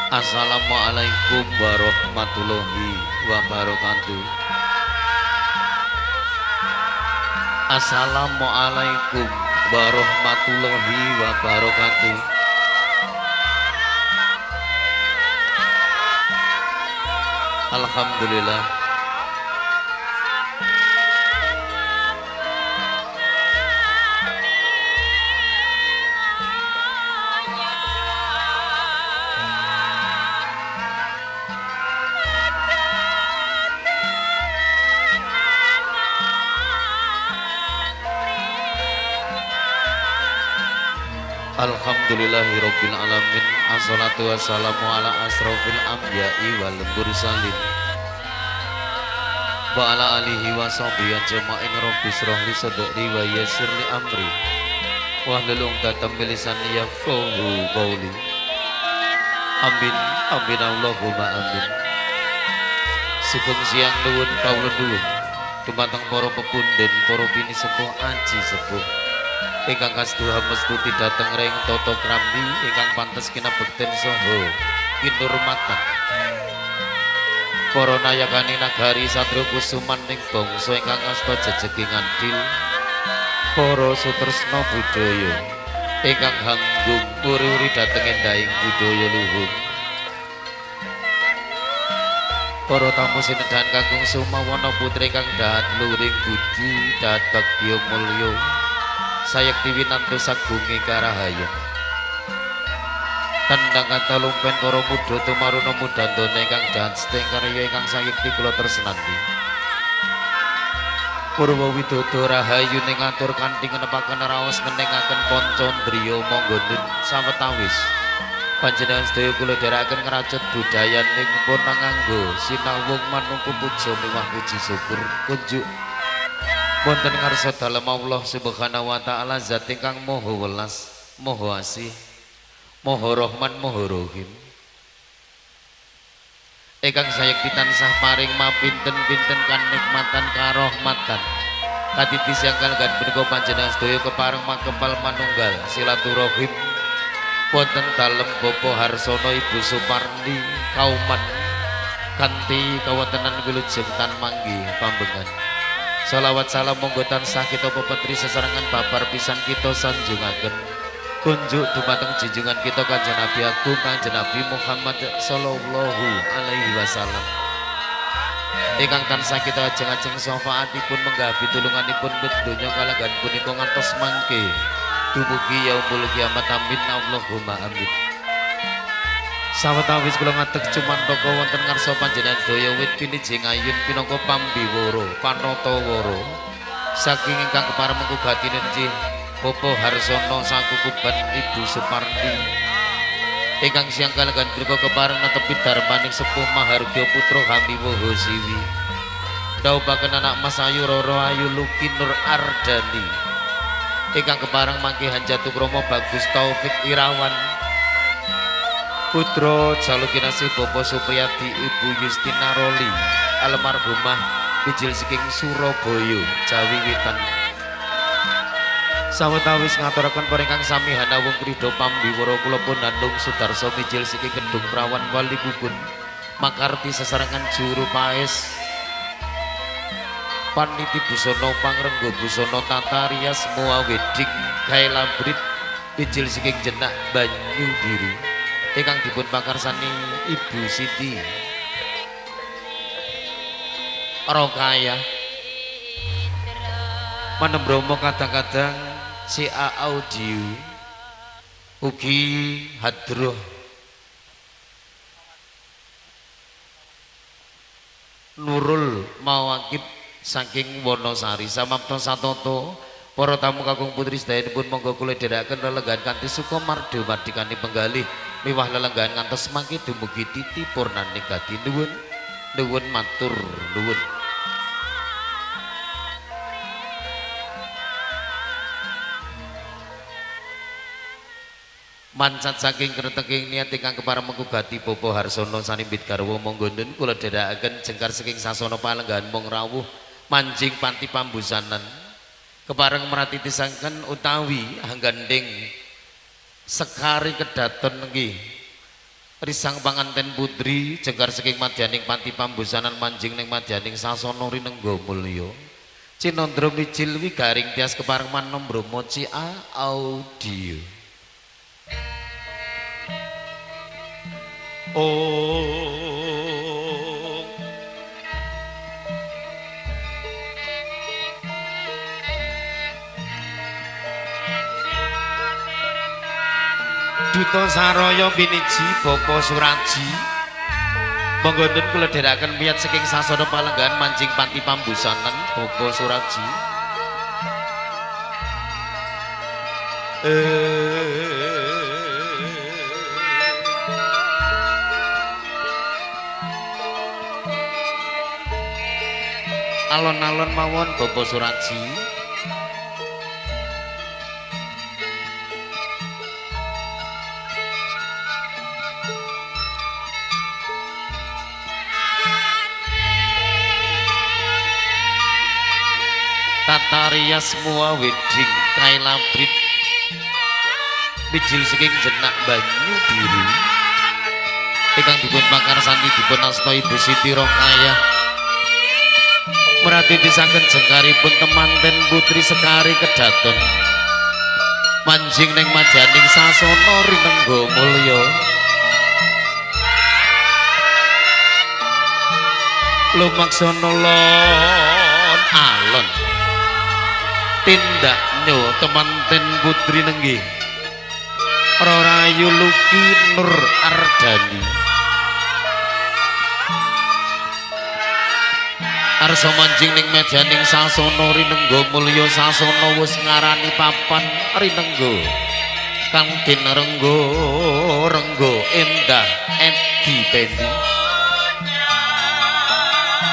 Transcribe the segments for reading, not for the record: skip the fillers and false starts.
Assalamualaikum warahmatullahi wabarakatuh. Assalamualaikum warahmatullahi wabarakatuh. Alhamdulillah. Alhamdulillahirabbil alamin. Assalatu wassalamu ala asrofil anbiya'i wal mursalin wa ala alihi wa sahbihi ajma'in. Rabbi shrah li sadri wa yassir li amri wahlul 'uqdatam min lisani yafqahu qawli. Amin amin Allahumma amin. Sugeng siang nuwun kawula nuwun dumateng para pepundhen, para bini sepuh, aji sepuh ingkang kastuha mestuti dhateng ring tata krambi ingkang pantes kinabekten saha kinurmatan. Para nayakani nagari Satrio Kusuman ning bangsa ingkang asta jejegi ngandhil, para sutresna budaya ingkang hanggung uri-uri dhateng endahing budaya luhur, para tamu sinedhan kakung sumawana putri ingkang dahat luring budi dahat bagya mulya sayekti winantu sagungi karahayung. Tendang kata lumpen para muda tumaruna mudandana ingkang dahat seteng karya ingkang sayekti kula tresnani. Purwa widodo rahayu ning atur kanthi ngenepaken raos ngenengaken pancandriya monggo nun sawetawis panjenengan sedaya kula dherekaken ngrajut budayaning pun nganggo sinawung manungku puja miwah puji syukur kunjuk wonten ngarsa dalem Allah Subhanahu wa taala, zat ingkang maha welas, maha asih, maha rahman, maha rahim. Ingkang sayekti tansah paring mapinten-pinten kanikmatan karahmatan. Kadidi siang kalenggan punika panjenengan sedaya kepareng makempal manunggal silaturahim wonten dalem Bapak Harsono Ibu Suparni kauman kanthi kawontenan wilujeng tan manggi pambengan. Salawat salam monggo tansah kita pepetri sesarengan babar pisan kita sanjungaken kunjuk dumateng junjungan kita Kanjeng Nabi Agung Kanjeng Nabi Muhammad sallallahu alaihi wasallam ingkang tansah kita ajeng-ajeng syafaatipun menggah pitulunganipun donya kalenggan punika ngantos mangke dumugi yaumul kiamat. Amin Allahumma amin. Sawetawis kula ngadeg cumantaka wonten ngarsa panjenengan daya wit pinijing ayun pinangka pambiwara panatawara saking ingkang kepareng mengkugatine nggih Bapak Harsono sakukuban Ibu Suparni ingkang siang kalenggan punika kepareng netepi darmaning sepuh Mahargya putra Hamiwaha Siwi dhaupaken anak Mas Ayu Roro Ayu Luki Nur Ardani ingkang kepareng mangke hanjatu krama Bagus Taufik Irawan putra Jalukinasih Bapak Supriyadi Ibu Yustina Roli almarhumah Bijil Siking Surabaya Jawi Witan. Sawetawis ngaturaken paringkang sami hanawung kridha pambiwara kula pun Handung Sudarso Bijil Siking Kedung Prawan Wali Gugun makarti sesarengan juru paes Paniti Busana Pangrengga Busana Tata Rias Mua Wedding Kailabrit Bijil Siking Jenak Banyu Biru ingkang dipun pakarsani Ibu Siti Rokaya manembromo kadang-kadang si audio ugi hadroh Nurul Mawakib saking Wonosari samapta satoto para tamu kakung putri sedayanipun monggo kula dherekaken lelenggan kanthi suka mardo mardikani penggalih miwah lelenggan ngantos mangke dumugi titi purnaning dadi nuwun nuwun matur nuwun. Mancat saking kreteking niat ingkang kepareng mengkugati Bapak Harsono sanimbit garwa monggo nun kula dherekaken jengkar saking sasana palenggahan mung rawuh manjing panti pambusanan kepareng meratitisaken utawi hanggandeng sekari kedaton nggih risang panganten putri jengkar saking madyaning panti pambusanan manjing ning madyaning sasana rinengga mulya cinandra mijil wigaring tias kepareng manom bromo cia audio Duta Saraya biniji Bapa Suraji monggo nun kula dherekaken piyat saking sasana palenggahan manjing panti pambusanan Bapa Suraji alon-alon mawon Bapa Suraji tataria semua wedding kailabrit bijil saking jenak banyu biru ingkang dipun pakarsanti dipun asta Ibu Siti Rokayah meratitisaken jengkaripun temanten putri Sekari Kedaton manjing ning madyaning sasana rinengga mulya lumaksana lon alon tindak nyo temanten putri nenggih Rayu Luki Nur Ardani arsa manjing ning medyaning sasana rinengga mulya sasana wis ngarani papan rinengga kang dinrengga rengga endah edi pendi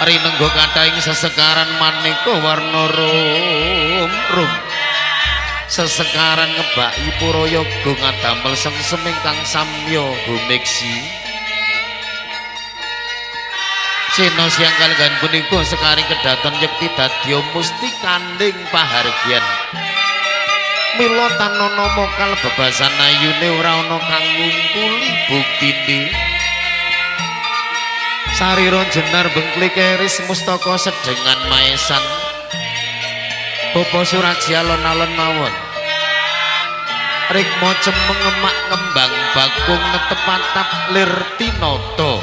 rinengga kathahing sesekaran maneka warna rum sesekaran ngebaki purayaga ngadamel sengsem ingkang samya gumeksi Sena siang kalenggan punika Sekari Kedaton yekti dadya musti kandhing pahargyan mila tanana mokal bebasan ayune ora ana kang ngumpuli buktine sarira jenar bengklik keris mustaka sedengan maesan Bapa Suraji alon-alon mawon rikma cemeng ngemak ngembang bakung netepatap lir tinata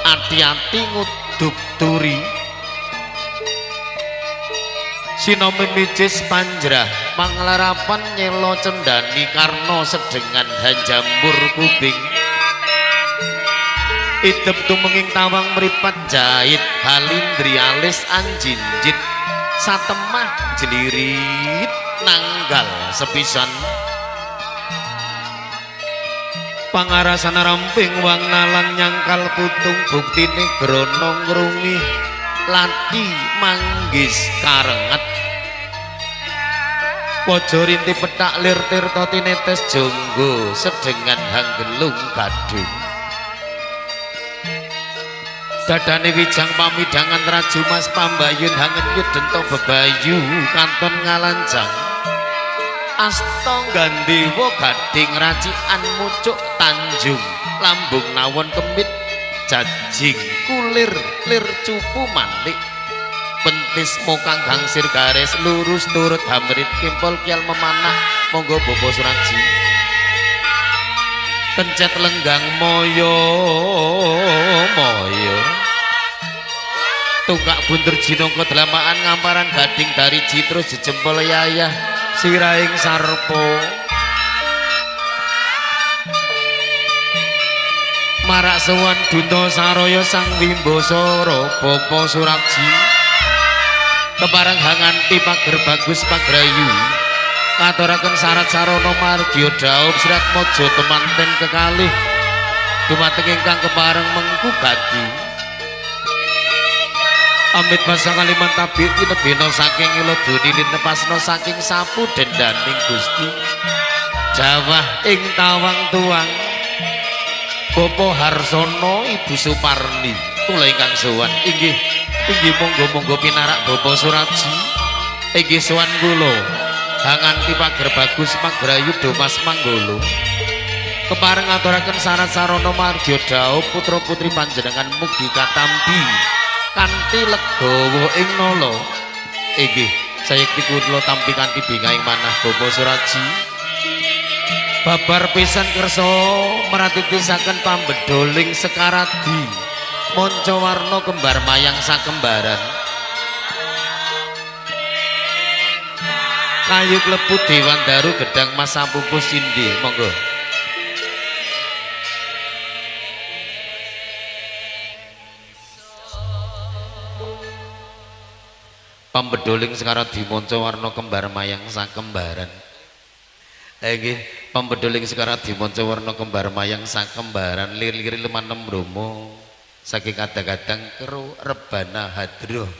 ati-ati ngudup turi sinome micis panjrah panglarapan nyelo cendani karna sedengan hanjambur kubing idep tumenging tawang mripat jahit halindri alis anjinjit satemah jelirit nanggal sepisan pangarasan ramping wang nalang nyangkal putung buktine grana ngrungi lati manggis karenget waja rinti petak lir tirta tinetes jonggo sedengan hanggelung kadung dadane wijang pamidangan raju mas pambayun hangen yudento bebayu kanton ngalancang asta gandewa gading racikan mucuk tanjung lambung nawon kemit jajing kulir lir cupu mantik pentis mokang gangsir garis lurus turut hamrit kimpol kial memanah monggo Bapa Suraji kencet lenggang moyo tungkak bundur jinongko delamaan ngamparan gading dari citro jejempol yayah siraing sarpo marak sewan Duta Saraya sang Wimbasara Bapa Suraji kepareng hanganti pager bagus pagrayu ngaturaken syarat sarana margya daup Srat Mojo temanten kekalih dumateng ingkang kepareng mengku gadi amit pasang kaliman tabir kinebena saking ilodoni linepasno saking sapu dendaning Gusti Jawah ing tawang tuang Bapa Harsono Ibu Suparni kula ingkang sowan inggih monggo pinarak Bapa Suraji inggih sowan kula hanganti pager bagus magrayu Mas Manggolo kepareng ngaturaken syarat sarana margya dawuh putra putri panjenengan mugi katampi kanthi legawa ing nala inggih sayekti kula tampi kanthi bingahing manah Bapa Suraji babar pisan kersa meratitisaken pambedoling Sekaradi manca warna kembar mayang sakembaran kayu klebu Dewandaru gedang mas sampupus sindi monggo pambedoling Sekaradi manca warna kembar mayang sakembaran nggih pambedoling Sekaradi manca warna kembar mayang sakembaran lir-lir lemanem bromo saking kadang-kadang keru rebana hadroh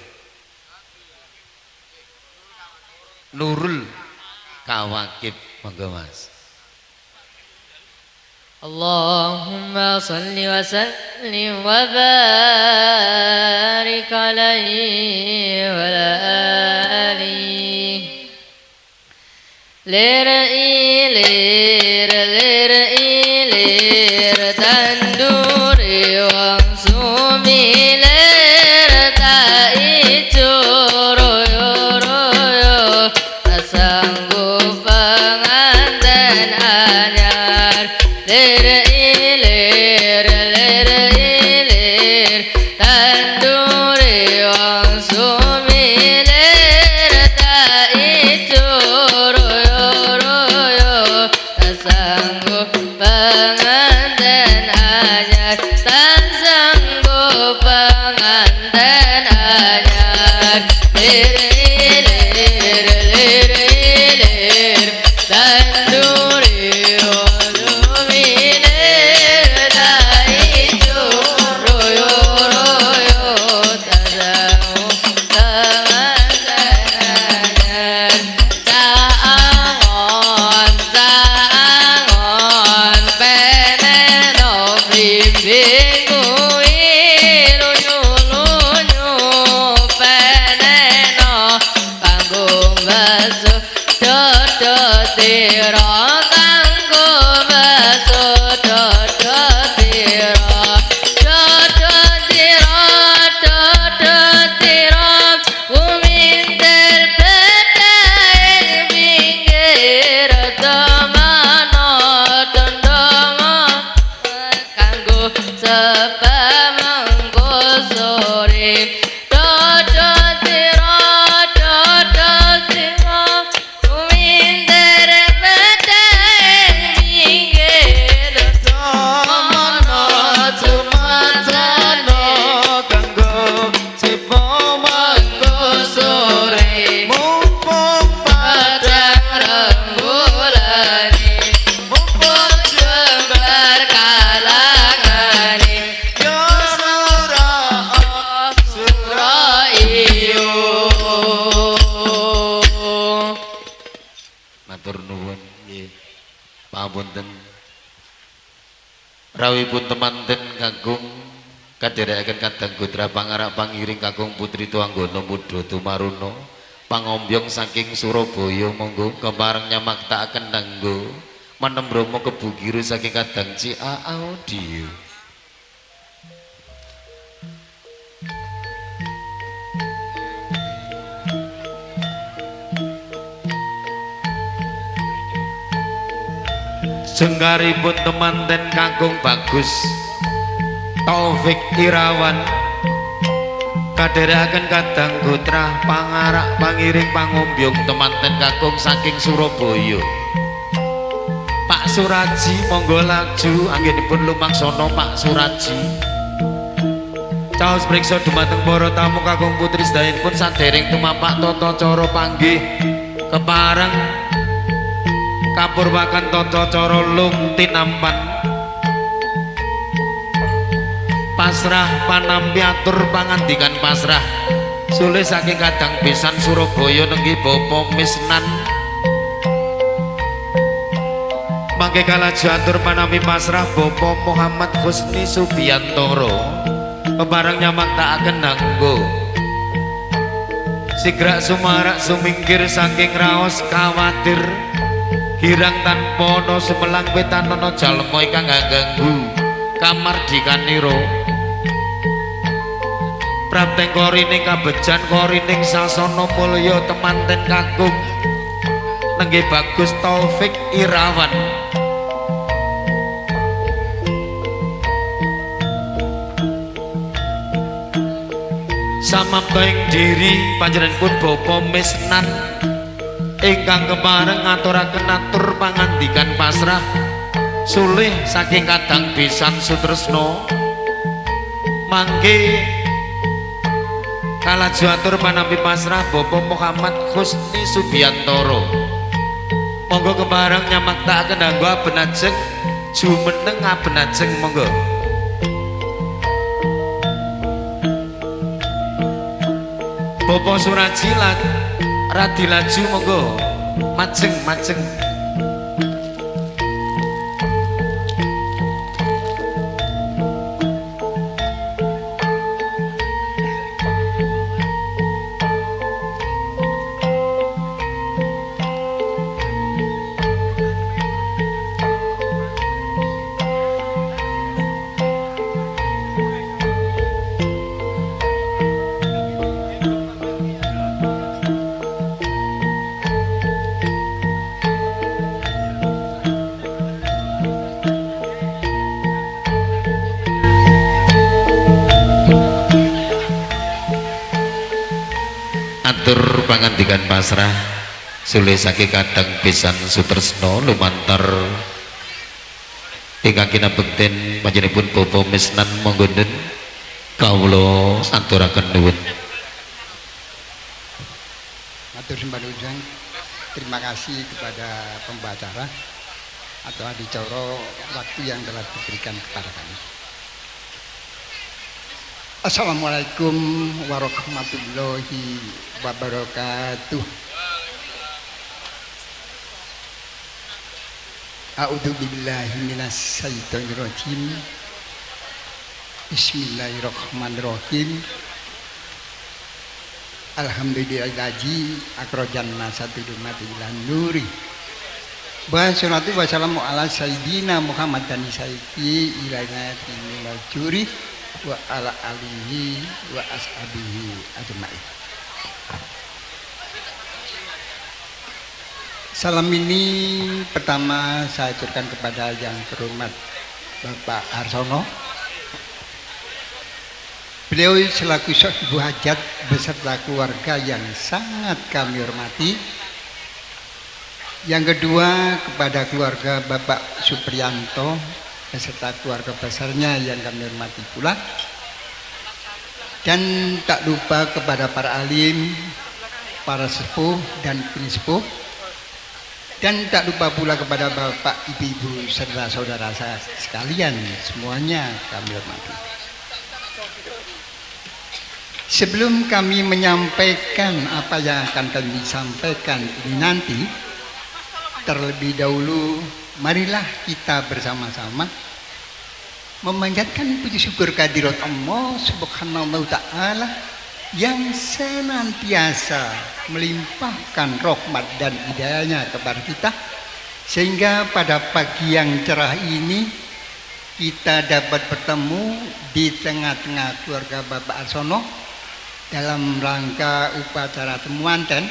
Nurul Kawakib monggo Mas Allahumma salli wa sallim wa barik alaihi wa ala alihi lir tanduri wang sumi lir ta ijo royo royo tak sanggup pengantin anyar lir tanduri wang sumi lir ta ijo royo royo tak sanggup pengantin anyar tak sanggup pengantin anyar lir tanduri wang sumi lir ta ijo royo royo tak sanggup pengantin anyar Saangon peneno blimbing kuwi lunyu-lunyu peneno kanggo basuh dodo tira kanggo basuh dodo tira kumintir bedhaing pinggir temano tondongo kanggo sebab mengko sore dodo tira kumintir bedhaing pinggir temano Sumatana kanggo sipo mangko sore mumpung padang rembulane mumpung jembar kalangane yo surah iyo matur nuwun nggih pamunten rawuhipun temanten kakung kadherekaken kadang Gotra pangarak pangiring kakung putri Tuanggana Muda Tumaruno pangombyong saking Surabaya monggo kepareng nyamaktakaken nanggo manem Bromo kebugiru saking kadang Cia Audio Jengkaripun temanten kakung Bagus Taufik Irawan kadherekaken kadang Gotra pangarak pangiring pangombyong temanten kakung saking Surabaya Pak Suraji monggo laju anggenipun lumaksana Pak Suraji caos priksa dumateng para tamu kakung putri sedayanipun sadhereng tumapak tata cara panggih kepareng kapurwakan tata cara lung tinampan pasrah panampi atur pangandikan pasrah sulih saking kadang besan Surabaya nenggih Bapa Misnan mangke kalaju atur panampi pasrah Bapa Muhammad Husni Subiantoro kepareng nyamaktakaken nanggo sigrak sumarak sumingkir saking raos kawatir Hirang tanpa ana semelang wetan ana jalma ingkang ngganggu kamardikaniro. Prapteng korining kabejan korining sasana mulya temanten kakung nenggih Bagus Taufik Irawan. Samaptaing diri panjenenganipun Bapa Misnan ingkang kepareng ngaturaken atur pangandikan pasrah sulih saking Kadang Besan Sutresna mangke kalaju atur panampi pasrah Bapak Muhammad Husni Subiantoro. Monggo kepareng nyamaktakaken kanggo abenajeng jumeneng abenajeng monggo. Bapak Suraji radi laju monggo majeng. Atur pangandikan pasrah sulih saking Kadang Besan Sutresna lumantar ingkang kinabekten panjenenganipun Bapak Misnan monggo den kawula aturaken nuwun. Matur sembah nuwun. Terima kasih kepada pembicara atau adicara waktu yang telah diberikan kepada kami. Assalamualaikum warahmatullahi wabarakatuh. A'udzubillahi minasyaitonirrajim. Bismillahirrahmanirrahim. Alhamdulillahi akhrajan nasatul mati lan nuri. Wa salatu wa salamu ala sayyidina Muhammad dan sayyidi ilana tinil juri wa ala alihi wa ashabihi ajma'in. Salam ini pertama saya aturkan kepada yang terhormat Bapak Arsono. Beliau selaku ibu hajat beserta keluarga yang sangat kami hormati. Yang kedua kepada keluarga Bapak Supriyanto beserta keluarga besarnya yang kami hormati pula. Dan tak lupa kepada para alim, para sepuh dan penispuh. Dan tak lupa pula kepada bapak, ibu-ibu serta saudara saya sekalian, semuanya kami hormati. Sebelum kami menyampaikan apa yang akan kami sampaikan ini nanti, terlebih dahulu marilah kita bersama-sama memanjatkan puji syukur kehadirat Allah Subhanahu wa taala yang senantiasa melimpahkan rahmat dan hidayahnya kepada kita, sehingga pada pagi yang cerah ini kita dapat bertemu di tengah-tengah keluarga Bapak Arsono dalam rangka upacara temuan, dan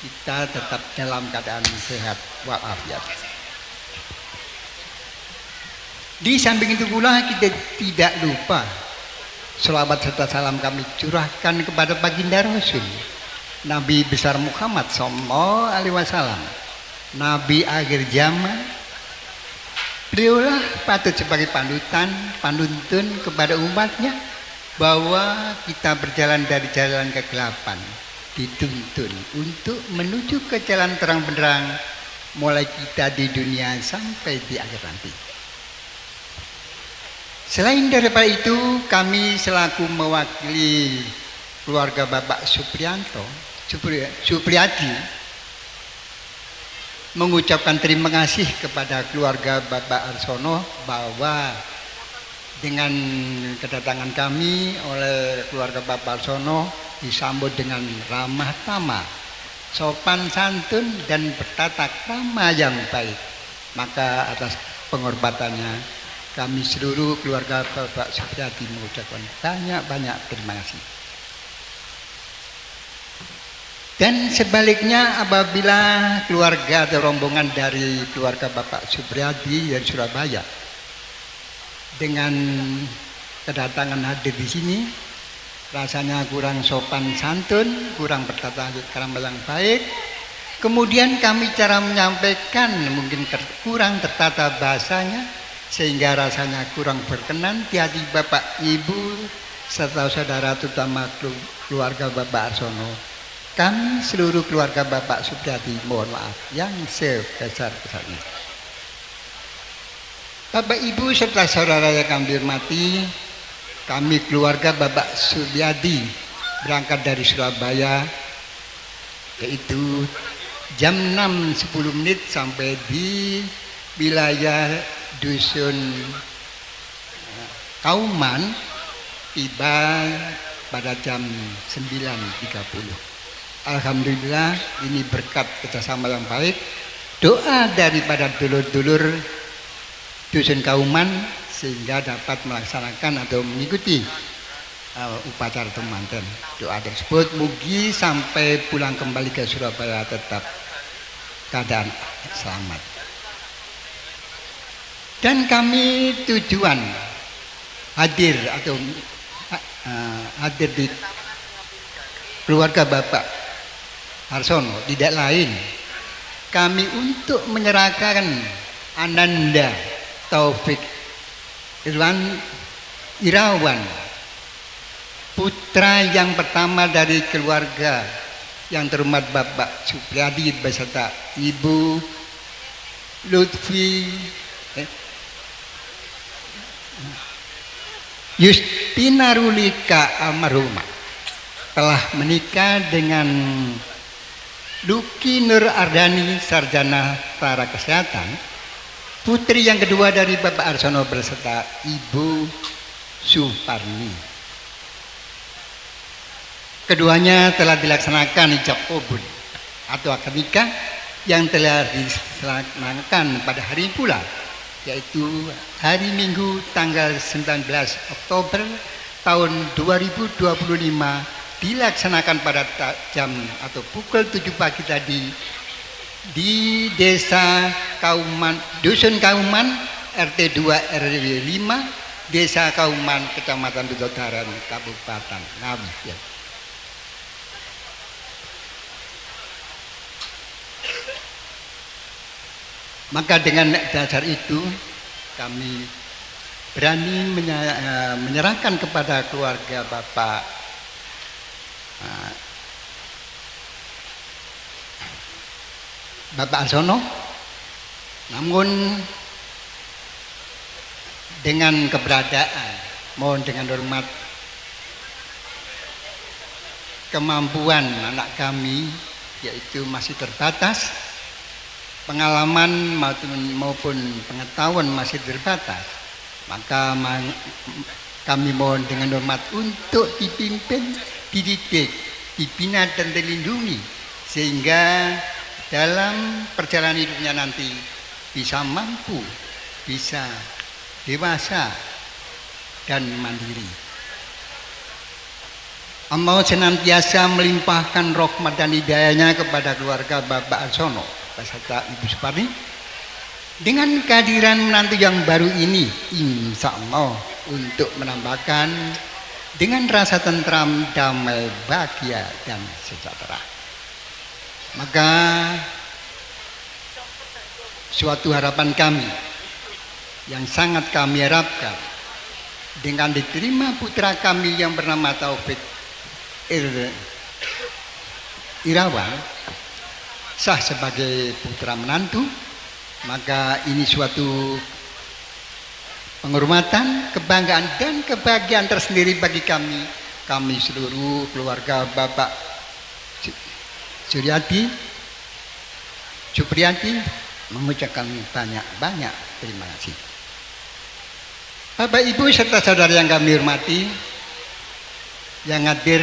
kita tetap dalam keadaan sehat walafiat. Di samping itu pula kita tidak lupa selawat serta salam kami curahkan kepada baginda Rasul Nabi besar Muhammad sallallahu alaihi wasallam, Nabi akhir zaman. Beliaulah patut sebagai panuntun kepada umatnya bahwa kita berjalan dari jalan kegelapan, dituntun untuk menuju ke jalan terang benderang mulai kita di dunia sampai di akhir nanti. Selain daripada itu, kami selaku mewakili keluarga Bapak Supriyadi mengucapkan terima kasih kepada keluarga Bapak Arsono bahwa dengan kedatangan kami oleh keluarga Bapak Arsono disambut dengan ramah tamah, sopan santun dan bertata krama yang baik. Maka atas penghormatannya kami seluruh keluarga Bapak Supriyadi mengucapkan banyak-banyak terima kasih. Dan sebaliknya apabila keluarga atau rombongan dari keluarga Bapak Supriyadi dari Surabaya dengan kedatangan hadir di sini rasanya kurang sopan santun, kurang bertata krama yang baik. Kemudian kami cara menyampaikan mungkin kurang tertata bahasanya sehingga rasanya kurang berkenan di hati Bapak Ibu serta saudara terutama keluarga Bapak Arsono. Kami seluruh keluarga Bapak Supriyadi mohon maaf yang sebesar-besarnya. Bapak Ibu serta saudara yang kami hormati, kami keluarga Bapak Supriyadi berangkat dari Surabaya yaitu jam 6.10 sampai di wilayah dusun Kauman, tiba pada jam 9.30. Alhamdulillah ini berkat kerjasama yang baik, doa daripada dulur-dulur dusun Kauman sehingga dapat melaksanakan atau mengikuti upacara temanten. Doa tersebut mugi sampai pulang kembali ke Surabaya tetap keadaan selamat. Dan kami tujuan hadir atau hadir di keluarga Bapak Arsono tidak lain kami untuk menyerahkan Ananda Taufik Irawan, putra yang pertama dari keluarga yang terhormat Bapak Supriyadi beserta Ibu Lutfi Justina Rulika almarhumah telah menikah dengan Luki Nur Ardani, sarjana Tara Kesehatan, putri yang kedua dari Bapak Arsono beserta Ibu Suparni. Keduanya telah dilaksanakan ijab kabul atau akad nikah yang telah dilaksanakan pada hari pula, yaitu hari Minggu tanggal 19 Oktober tahun 2025 dilaksanakan pada jam atau pukul 7 pagi tadi di Desa Kauman, Dusun Kauman, RT 2 RW 5, Desa Kauman, Kecamatan Tutodaran, Kabupaten Ngawi. Ya. Maka dengan dasar itu kami berani menyerahkan kepada keluarga Bapak Arsono, namun dengan keberadaan, mohon dengan hormat, kemampuan anak kami yaitu masih terbatas, pengalaman maupun pengetahuan masih terbatas, maka kami mohon dengan hormat untuk dipimpin, dididik, dibina dan dilindungi sehingga dalam perjalanan hidupnya nanti bisa mampu, bisa dewasa dan mandiri. Allah senantiasa melimpahkan rahmat dan hidayahnya kepada keluarga Bapak Arsono beserta Ibu Suparni. Dengan kehadiran menantu yang baru ini, insya Allah untuk menambahkan dengan rasa tentram, damai, bahagia, dan sejahtera. Maka suatu harapan kami yang sangat kami harapkan dengan diterima putra kami yang bernama Taufik Irawan sah sebagai putra menantu, maka ini suatu penghormatan, kebanggaan dan kebahagiaan tersendiri bagi kami seluruh keluarga Bapak Supriyadi mengucapkan banyak terima kasih. Bapak Ibu serta saudara yang kami hormati, yang hadir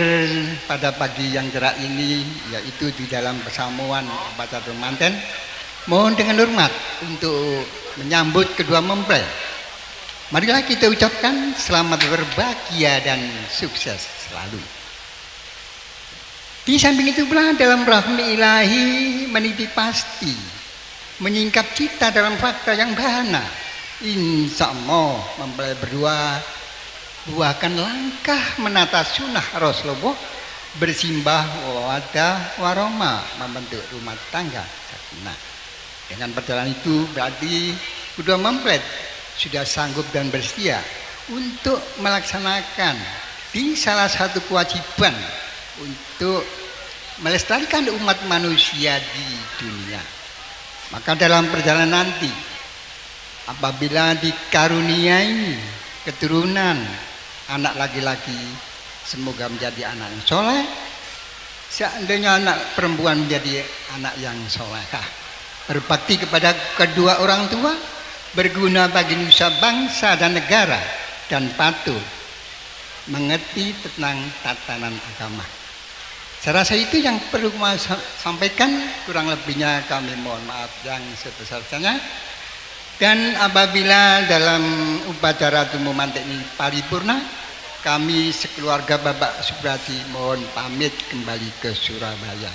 pada pagi yang cerah ini, yaitu di dalam persamuan upacara manten. Mohon dengan hormat untuk menyambut kedua mempelai. Marilah kita ucapkan selamat berbahagia dan sukses selalu. Di samping itu pula dalam rahmi ilahi meniti pasti menyingkap cita dalam fakta yang bahana. Insya Allah mempelai berdua buahkan langkah menata sunnah Rasulullah, bersimbah wadah waroma, membentuk rumah tangga sakinah. Dengan perjalanan itu berarti kedua mempelai sudah sanggup dan bersedia untuk melaksanakan di salah satu kewajiban untuk melestarikan umat manusia di dunia. Maka dalam perjalanan nanti, apabila dikaruniai keturunan anak laki-laki, semoga menjadi anak yang soleh. Seandainya anak perempuan menjadi anak yang solehah, berbakti kepada kedua orang tua, berguna bagi nusa bangsa dan negara, dan patuh mengerti tentang tatanan agama. Saya rasa itu yang perlu saya sampaikan. Kurang lebihnya kami mohon maaf yang sebesar-besarnya. Dan apabila dalam upacara tumbuh mantek ini paripurna, kami sekeluarga Bapak Subrati mohon pamit kembali ke Surabaya.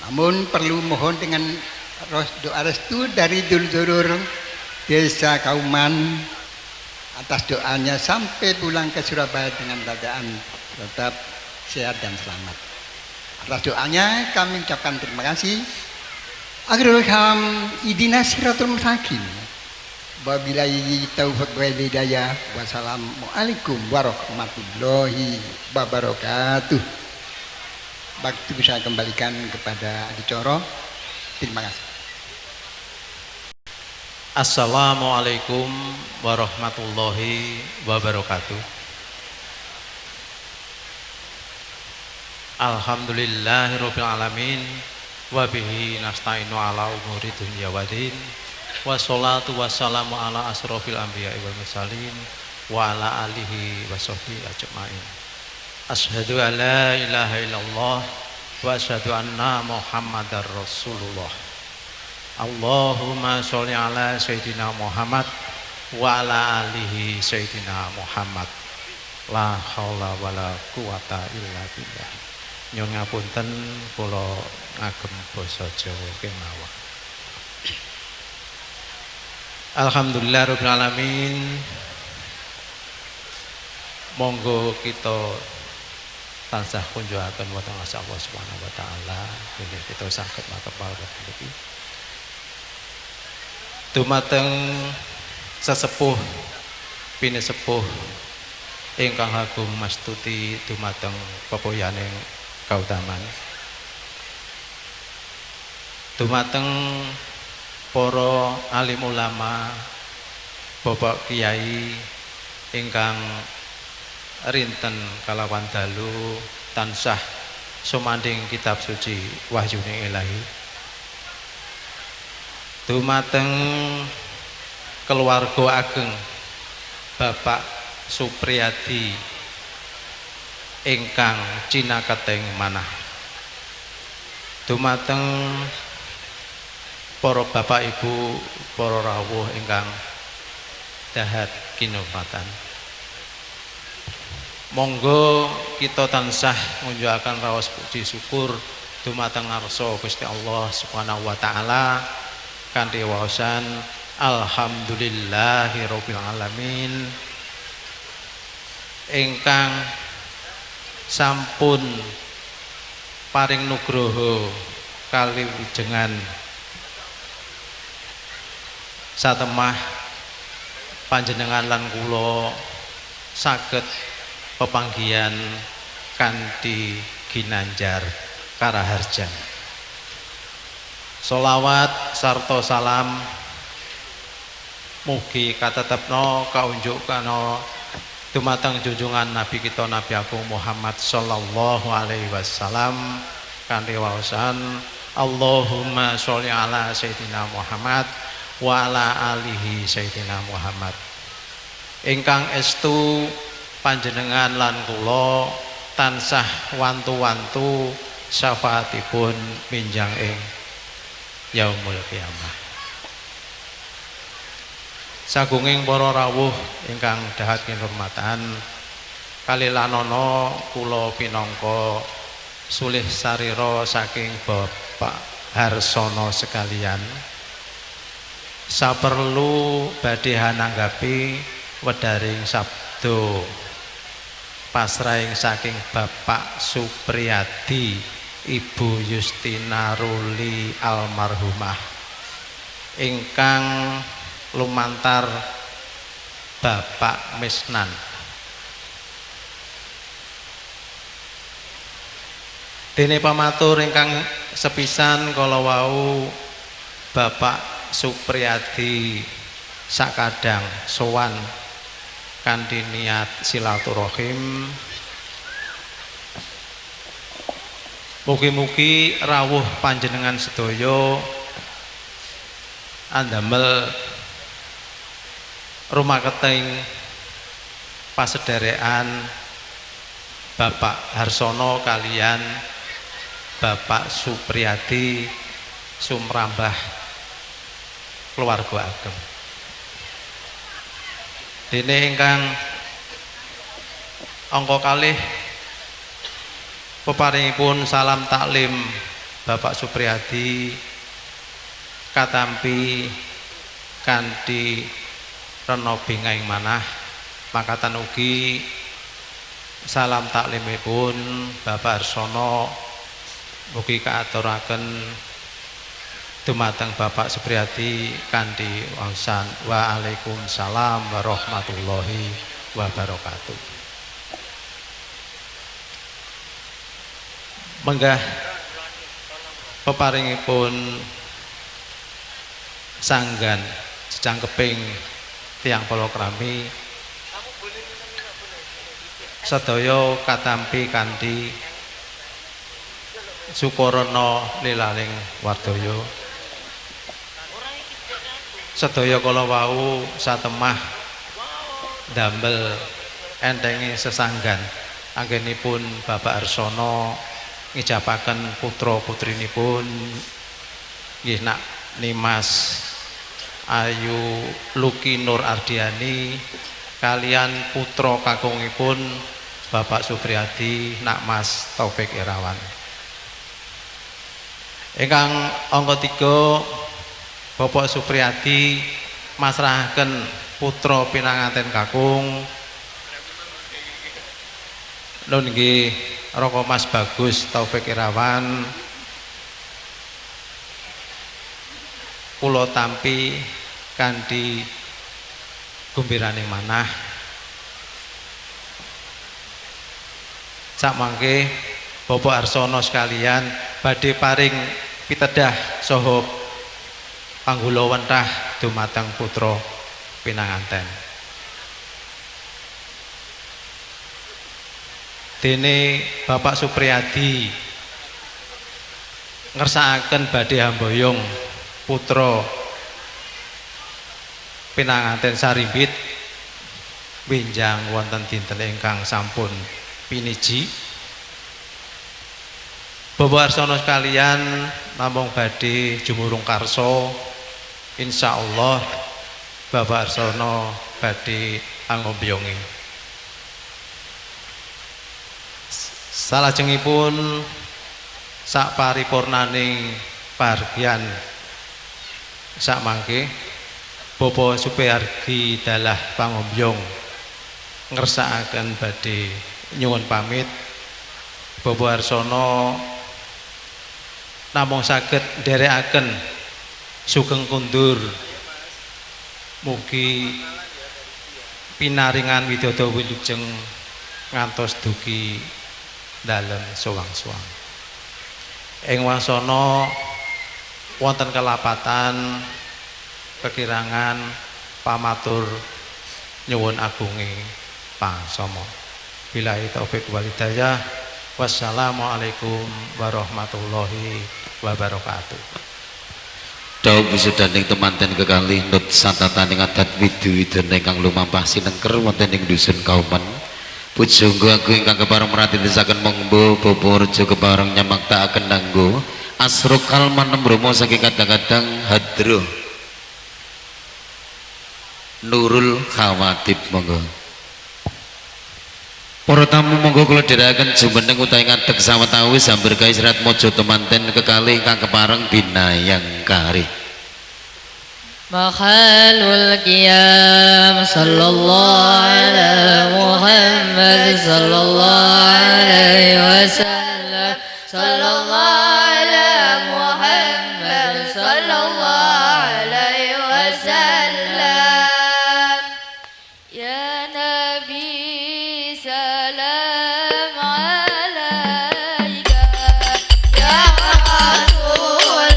Namun perlu mohon dengan doa restu dari dulur-dulur Desa Kauman atas doanya sampai pulang ke Surabaya dengan keadaan tetap sehat dan selamat. Atas doanya kami ucapkan terima kasih. Akhirul kalam idina siratul mustaqim. Wabillahi taufiq wal hidayah. Wassalamualaikum warahmatullahi wabarakatuh. Waktu saya kembalikan kepada Adi Coro. Terima kasih. Assalamualaikum warahmatullahi wabarakatuh. Alhamdulillahirabbil alamin wa bihi nasta'inu ala umuri dunya waddin. Wassalatu wassalamu ala asrofil anbiya'i wal mursalin wa ala alihi wa sahbihi ajma'in. Asyhadu an la ilaha illallah wa asyhadu anna Muhammadar Rasulullah. Allahumma sholli ala sayyidina Muhammad wa ala alihi sayyidina Muhammad. La haula wala quwata illa billah. Nyuwun ngapunten kula ngagem basa Jawa kemawon. Alhamdulillah rabbil alamin. Monggo kita tansah kunjuaken wonten Allah Subhanahu wa taala bilih kita saged makepal niki. Dumateng sesepuh pinesepuh ingkang agung mastuti dumateng pepoyaning kautaman. Dumateng para alim ulama, Bapak Kiai ingkang rinten kalawan dalu tansah sumanding kitab suci wahyuning ilahi. Dumateng keluarga ageng Bapak Supriyadi ingkang cinaketeng manah. Dumateng para bapak ibu, para rawuh ingkang dahat kinurmatan. Monggo kita tansah ngunjukaken raos puji syukur dumateng ngarsa Gusti Allah Subhanahu wa taala kanthi waosan alhamdulillahirabbil alamin ingkang sampun paring nugroho kaliwijengan satemah panjenengan lan kula saged pepanggihan kanthi ginanjar karaharjan. Sholawat sarta salam mugi katetepna kaunjukana dumateng junjungan Nabi kita Nabi Agung Muhammad sallallahu alaihi wasallam kanthi waosan Allahumma sholli ala sayyidina Muhammad wa ala alihi sayyidina Muhammad. Ingkang estu panjenengan lan kula tansah wantu-wantu syafaatipun minjang ing yaumul qiyamah. Sagunging para rawuh ingkang dahat kinurmatan, kalilanana kula pinangka sulih sarira saking Bapak Harsono sekalian, saperlu badhe hananggapi wedaring sabda pasrahing saking Bapak Supriyadi Ibu Yustina Ruli almarhumah ingkang lumantar Bapak Misnan. Dene pamatur ingkang sepisan kala wau Bapak Supriyadi sakadang sowan kanthi niat silaturahim. Mugi-mugi rawuh panjenengan sedaya andamel rumaketing pasederekan Bapak Harsono kalian Bapak Supriyadi sumrambah keluarga ageng. Dene ingkang angka kalih peparingipun salam taklim Bapak Supriyadi katampi kanthi rena bingahing manah mangkatan ugi salam taklimipun Bapak Harsono mugi kaaturaken dumateng Bapak Supriyadi kanthi wangsan waalaikumsalam warahmatullahi wabarakatuh. Menggah peparingipun sanggan jejangkeping tiyang palakrami sedaya katampi kanthi sukorana lilaling wardaya. Sedaya kala wau satemah damel entengi sesanggan anggenipun Bapak Harsono ngijapaken putra putrinipun nggih nak Nimas Ayu Luki Nur Ardiani kalian putra kakungipun Bapak Supriyadi nak Mas Taufik Irawan. Ingkang angka 3 Bapak Supriyadi masrahaken putra pinanganten kakung nun nggih Roko Mas Bagus Taufik Irawan kula tampi kanthi gumbiraning manah sakmangke Bapak Harsono sekalian badhe paring pitedah saha panggula wentah dumateng putra pinanganten. Dene Bapak Supriyadi ngersakaken badhe hamboyong putra pinanganten sarimbit winjang wonten dinten ingkang sampun piniji. Bapak Harsono sekalian namung badhe jumurung karso, insyaallah Bapak Harsono badhe anggobyongi. Salajengipun sak paripurnaning pahargyan sakmangke Bapak Supriyadi dalah pangombyong ngersakaken badhe nyuwun pamit. Bapak Harsono namung saged nderekaken sugeng kundur mugi pinaringan widodha wilujeng ngantos dugi dalem suwang-suwang. Ing wasana wonten kelapatan kekirangan pamatur nyuwun agunge pangsama. Billahi taufik wal hidayah. Wassalamualaikum warahmatullahi wabarakatuh. Dawuh wisudaning temanten kekalih nut satataning adat widu-widana ingkang lumampah sinengker wonten ing dusun Kauman Pujangga aku ingkang kepareng meratitasaken monggo Bapa Reja kepareng nyamaktakaken nanggo asrokal manem Bromo saking kadang-kadang hadroh Nurul Khawatib monggo. Para tamu monggo kula dherekaken jumeneng utawi ngadeg sawetawis sambar kae serat mojo temanten kekalih ingkang kepareng binayang kari. Makhalul qiyam sallallahu ala Muhammad sallallahu alaihi wasallam sallallahu ala Muhammad sallallahu alaihi wasallam ya Nabi salam alaika ya Rasul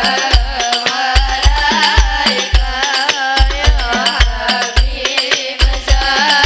salam alaika ya Habib salam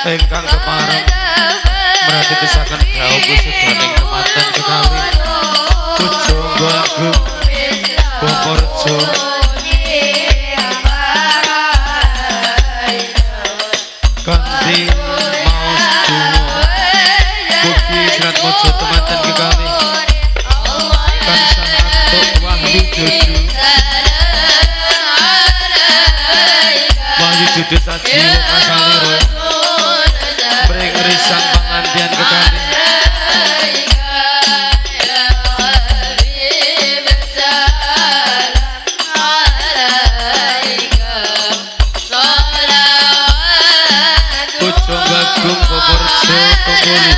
ingkang kepareng meratitasaken dawuh sedaning temanten kekalih Pujangga Agung Bapa Reja kanthi maos donga mugi serat mojo temanten kekalih tansah antuk wahyu jojo wahyu jojo saji kasalira bring risang pangandian kekalih Pujangga Agung Bapa Reja Tungguli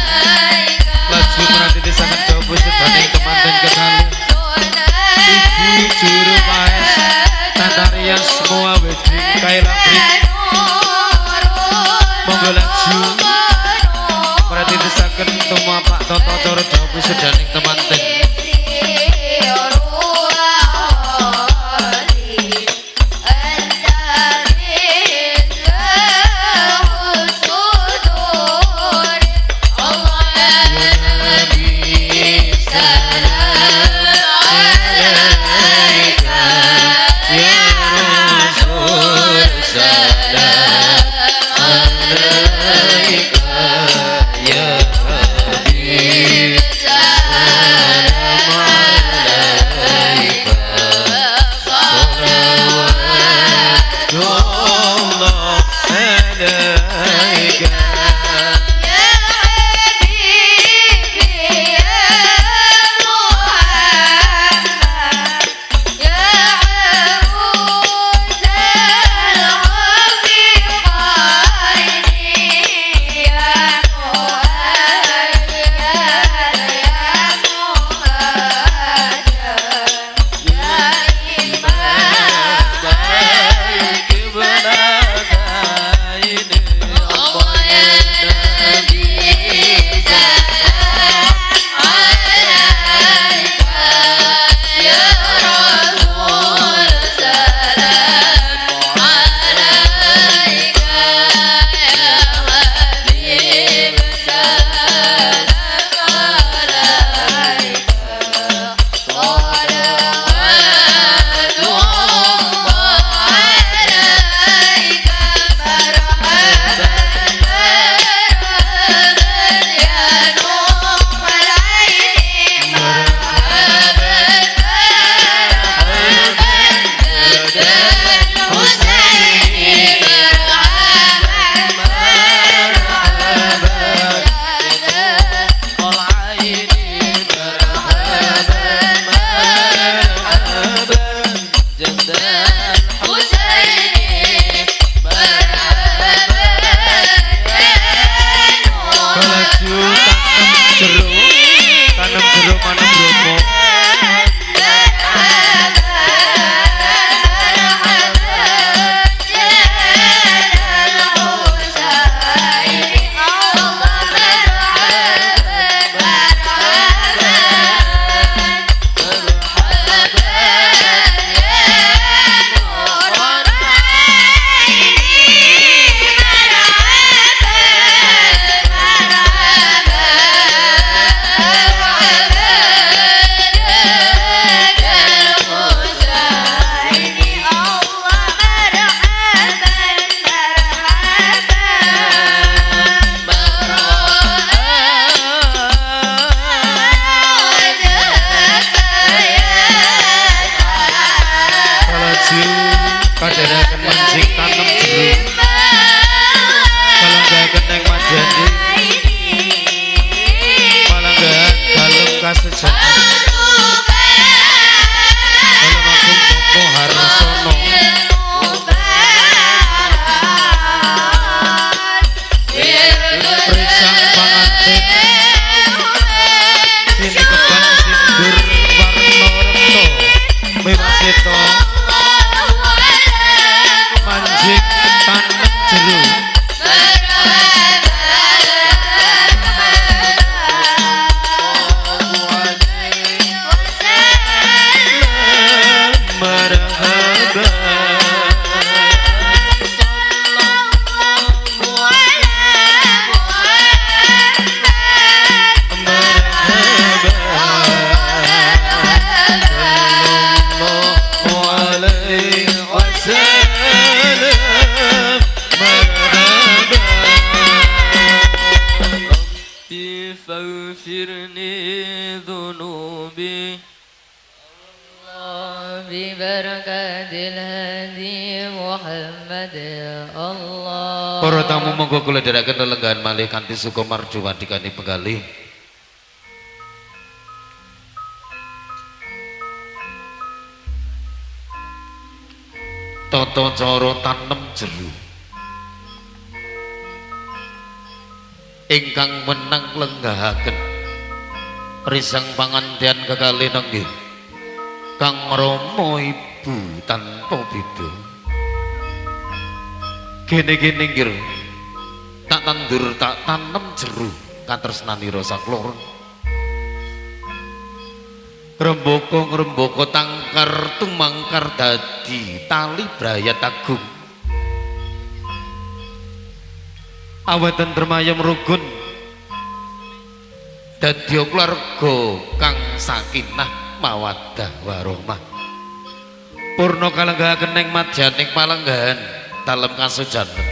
laju meratitasaken dawuh sedaning temanten kekalih Ibu Juru Paes Tataria semua wedding Kaila Brik monggo laju meratitasaken tumapak tata cara dawuh sedaning temanten Ya Habib maju tanam jeruk manam bromo kaderaken mancing tanem jeruk palanggaken neng majani palanggahan dalem kasejahan dalem agung Joko Harsono Risang panganten sini keban sindur warna rekto Wiwasito manjing tanem jeruk marhaba sallallahu alaihi wasallam marhaba rabbi faghfirni dhunubi ببركة الهادي محمد يا الله. Para tamu monggo kula dherekaken lelenggahan malih kanthi Sukomarjo wadikane penggalih. Tata cara tanem jeruk ingkang menang lenggahaken risang pangandian kekalih nenggih Kang Rama Ibu tanpa beda gene-gene nggir tak tandur tak tanem jeruk katresnanira sakloron ngrembaka tangkar tumangkar dadi tali brayat agung aweten dermayem rugun dadi keluarga kang sakinah mawaddah warahmah purna kalenggahaken ing madyaning palenggahan dalem kasujanen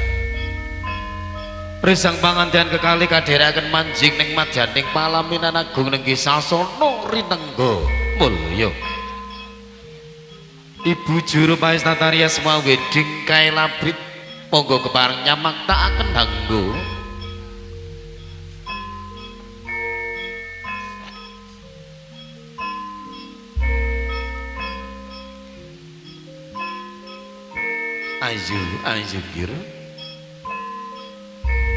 risang pangandian kekalih kadherekaken manjing ning madyaning palaminan agung nenggih sasana rinengga mulya Ibu Juru Paestataria semua wedding kae labrit monggo kepareng nyamaktakaken hanggo ayo gir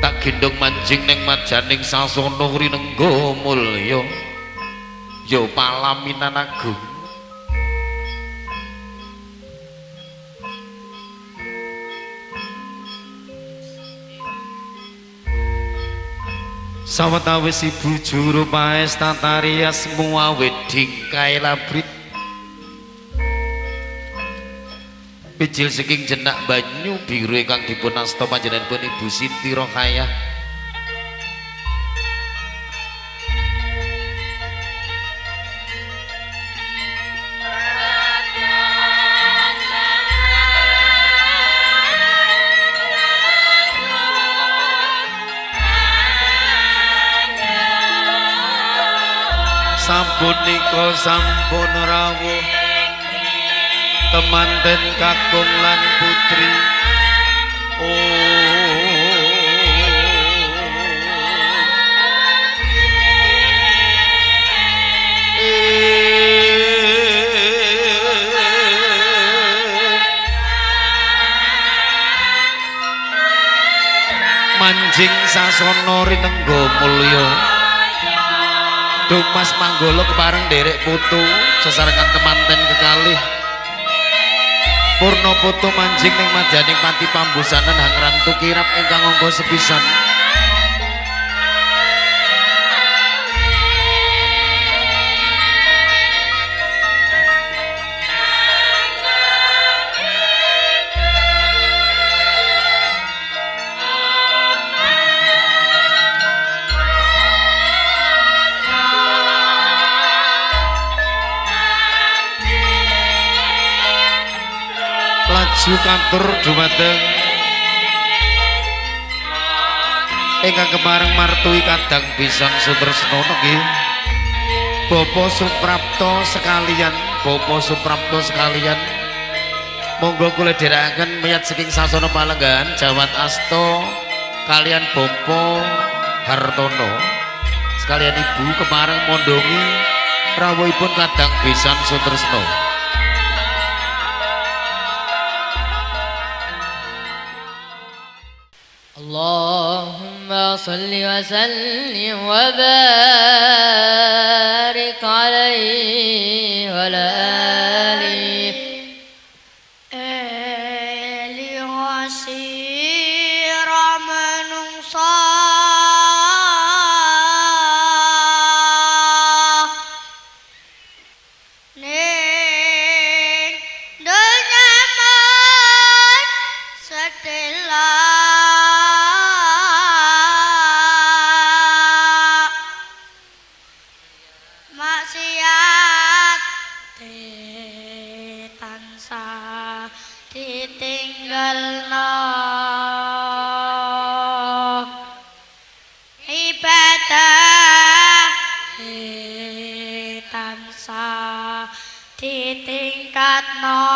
tak gendong manjing neng majaning sasana rinengga mulya ya palaminan agung sawetawis Ibu Juru Paestataria semua wedding kae labrit Pijil saking jenak banyu biru ingkang dipun asta panjenenganipun Ibu Siti Rohayah. Sampun nika sampun rawuh temanten kakung lan putri manjing sasana rinengga mulya Dumas Manggala kepareng nderek putu sesarengan temanten kekalih Purna putu manjing ning madyaning pati pambusanan hang rantu kirap ingkang angka sepisan laju katur dumateng ingkang kepareng martui kadang Bisang Sutresna nggih Bapa Suprapto sekalian monggo kula dherekaken miyat saking sasana palenggahan Jawat Asta kalian Bapa Hartono sekalian Ibu kepareng mondongi rawuhipun kadang Bisang Sutresna اللهم صل وسلم وبارك عليه وعلى آله Eliosir menungsa ning donyaman sedelah maksiat tansah ditinggalno ibadah tansah ditingkatno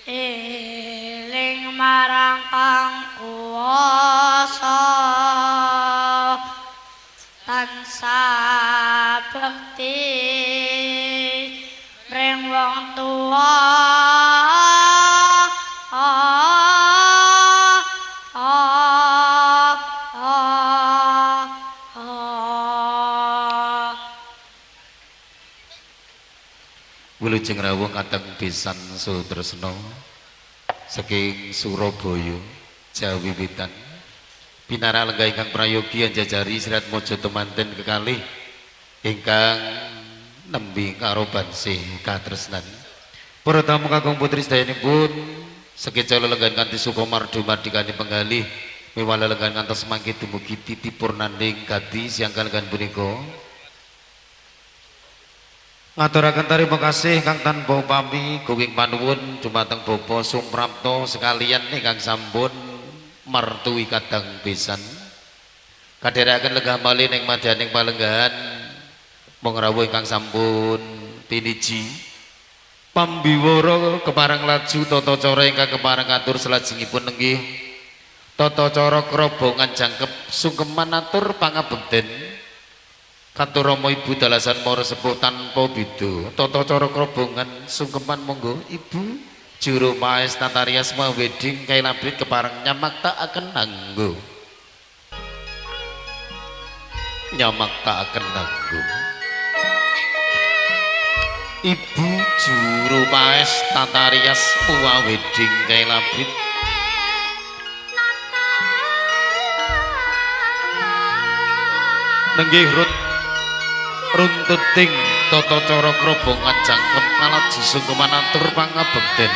eling marang Kang Kuwasa tansah bekti mring wong tuwa Wilujeng rawuh kadang Bisang Sutresna saking Surabaya Jawi Witan pinara lenggah ingkang prayogi anjajari sirat mojo temanten kekalih ingkang nembi karo bansih katresnan para tamu kakung putri sedayanipun sekecala lenggan kanthi sukomar dumardikani penggalih miwala lenggan ngantos mangke dumugi titipur nanding gati siang kaliyan punika ngaturaken terima kasih kang tanpa pami gunging panuwun dumateng Bapa Suprapto sekalian ingkang sampun martui kadang pisan kadherekaken lenggah malih ning madyaning palenggahan mong rawuh ingkang sampun tiniji pambiwara kepareng laju tata cara ingkang kepareng atur salajengipun nenggih tata cara krobongan jangkep sungkeman atur pangabekten Kantur Rama Ibu dalasan para sepuh tanpa beda tata cara krobongan sungkeman monggo Ibu juru maes tatarias wedding kailabrit kepareng nyamaktakaken nganggo Ibu juru maes tatarias wedding kailabrit nenggih runtuting tata cara krobongan jangkep kalaji sungkeman atur pangabekten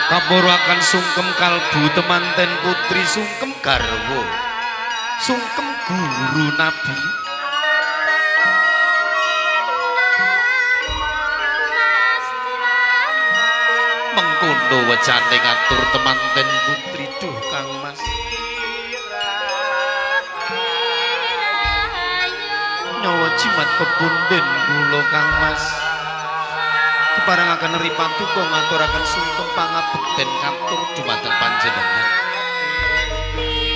kapuraken sungkem kalbu temanten putri sungkem garwa sungkem guru nabi mengkono wecane ngatur temanten putri duh Kang Mas nyawa jimat pepunden kula Kang Mas keparengaken ripatuko ngaturaken sungkem pangabekten katur dumateng panjenengan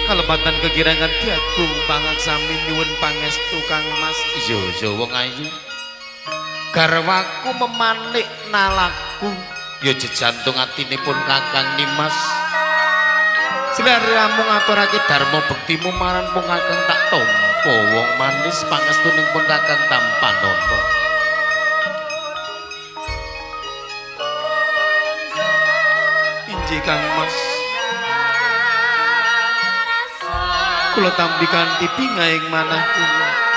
kalepatan kekirangan diagung pangaksami nyuwun pangestu Kang Mas iya wong ayu garwaku memanik nalaku ya jejantung atinipun Kakang Nimas Sliramu ngaturake dharma bektimu marang pun Kakang tak tampa wong manis pangestuning pun Kakang Tampanana injih Kang Mas kula tampi kanthi pingaing manahku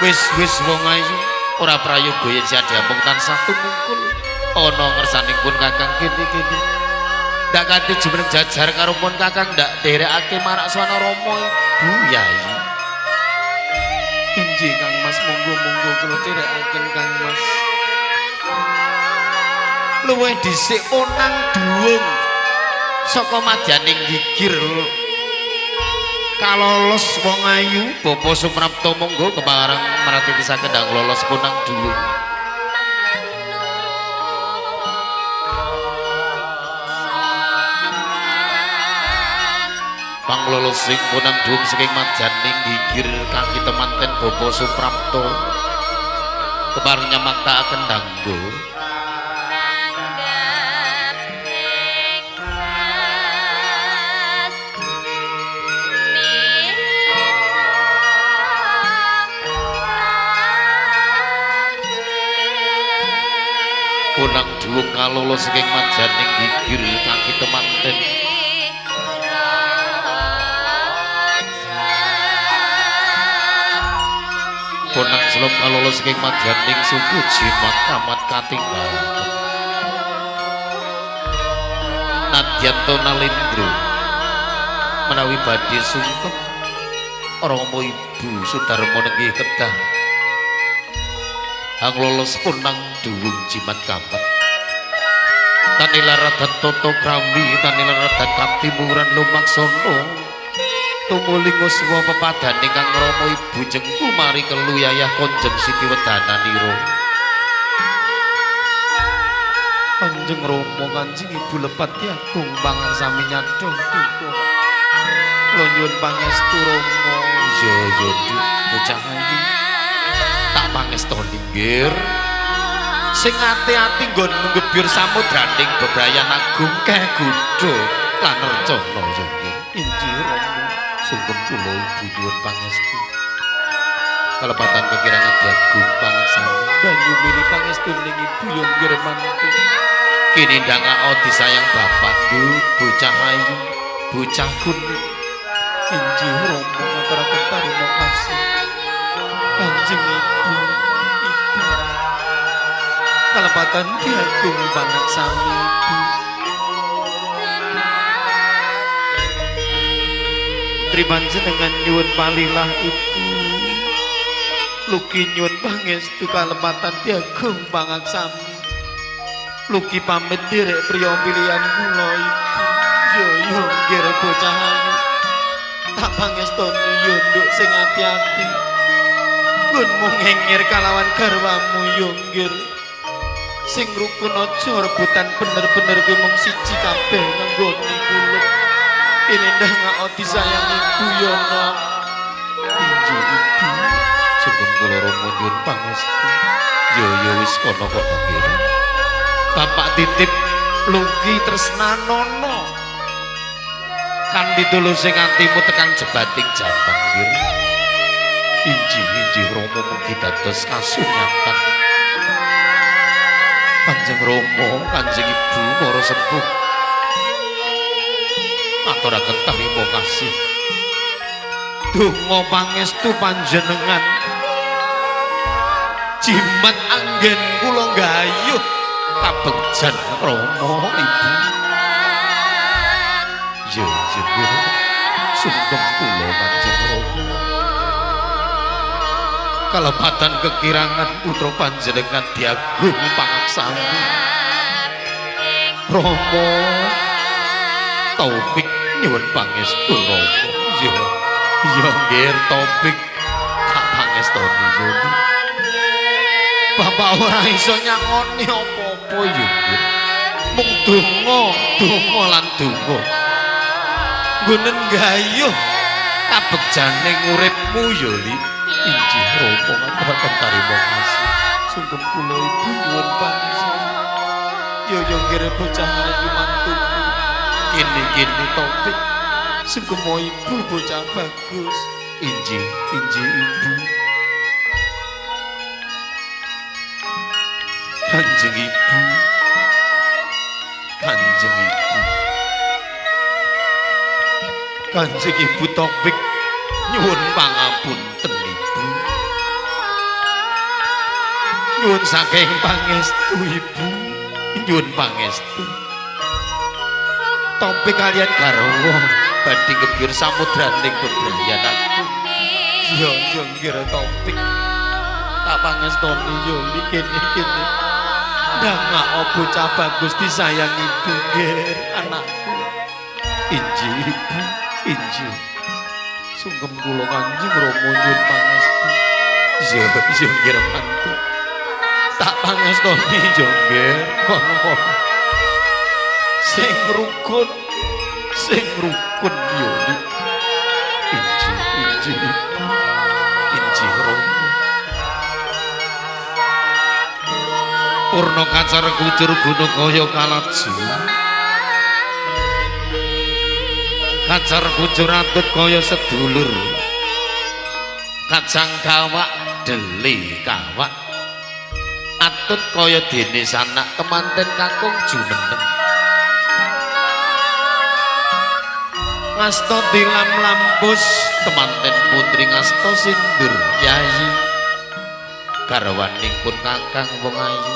wis wong ayu ora prayoga yen siadhe amung tansah tumungkul ana ngersanipun Kakang kene-kene ndak kanthi jumeneng jajar karo pun Kakang ndak derekake marak swana Rama Ibu Yai injih Kang Mas monggo kula derekaken Kang Mas luwih dhisik onang duwung saka madyaning gigir kalolos wong ayu Bapa Suprapto monggo kepareng maratitisaken ndang lolos punang dulu panglolos sing punang dulu saking madyaning gigir kaki temanten Bapa Suprapto kepareng nyamaktakaken ndanggo punang duwung kalolo saking madyaning gigir kaki temanten punang selom kalolo saking madyaning suku jimat kamat katinggal Nadyanto Nalendra menawi badhe sungkem Rama Ibu Sudarma nenggih kedah hang lolos punang duwung jimat kamat tanila radat toto krambi tanila radat kamtimuran lumaksana tumuling uswa pepadane kang Rama Ibu jengku mari keluyayah konjem Siti Wedananira Kanjeng Rama Kanjeng Ibu lepat agung pangan sami nyadong duka kula nyuwun pangestu Rama ya bocah ayu tak pangestoni nggih sing ati-ati nggon nggebyur samudraning bebrayan agung keh gudha lan rencana ya nggih injih Rama sungkem kula Ibu nyuwun pangestu kalepatan kekirangan diagung pangestu banyu mili pangestu ning Ibu ya nggih mantu kini ndang odi sayang bapak nduk bocah ayu bocah kuning injih Rama ngaturaken tarima kasih Kanjeng Ibu kalepatan diagung banget sami Ibu Putri panjenengan nyuwun palilah Ibu Luki nyuwun pangestu kalepatan diagung banget sami Luki pamit direk priya pilihan kula Ibu yo nggih bocah ayu tak pangestoni yo nduk sing ati-ati gunmu ngengir kalawan garwamu yonggir sing rukun aja rebutan bener-bener kuwi mung siji kabeh nggone kula kene ndah ngakoti sayang Ibu ya nok injih Ibu sugeng kula Rama nyuwun pangestu ya wis kono kok nggih Bapak titip Luki tresnanono kan ditulus sing antimu tekan jebating jaman nggih injih Rama mugi dados kasunyatan Kanjeng Rama Kanjeng Ibu para sepuh aturaken tarima kasih donga pangestu panjenengan jimat anggen kula gayuh kabegjan Rama Ibu ya sungkem kula Kanjeng Rama kalepatan kekirangan putra panjenengan diagung pangaksami Rama Taufik nyuwun pangestu Rama ya nggih Taufik tak pangestoni yo Bapak ora iso nyangoni apa-apa yo mung donga lan donga nggonen gayuh kabegjaning uripmu yo Li injih Rama ngaturaken tarima kasih Sungkem kula ibu nyuwun pangisa. Yo nggih bocah ayu mantuku. Kene Topik. Sungkem ibu bocah bagus. Inji ibu. Kanjeng ibu. Kanjeng ibu Topik nyuwun pangapunten ibu. Nyuwun saking pangestu ibu. Nyuwun pangestu. Topik kalian garwa badhe ngebyur samudraning bebrayan aku. Yo nggih Topik. Tak pangestoni yo kene. Ndangak bocah bagus disayang ibu nggih anakku. Inji ibu, inji. Sungkem kula Kanjeng Rama nyuwun pangestu. Iya nggih mantu. Tak pangestoni yo nggih kono-kono. Sing rukun yo Inji ibu. Inji Rama. Purna kacar kucur gunung kaya kalaju. Kacar kucur atut kaya sedulur. Kacang kawak deli kawak. Atut kaya dene sanak temanten kakung jumeneng. Ngasta tilam lampus temanten putri ngasta sindur yayi. Garwaning pun kakang wong ayu.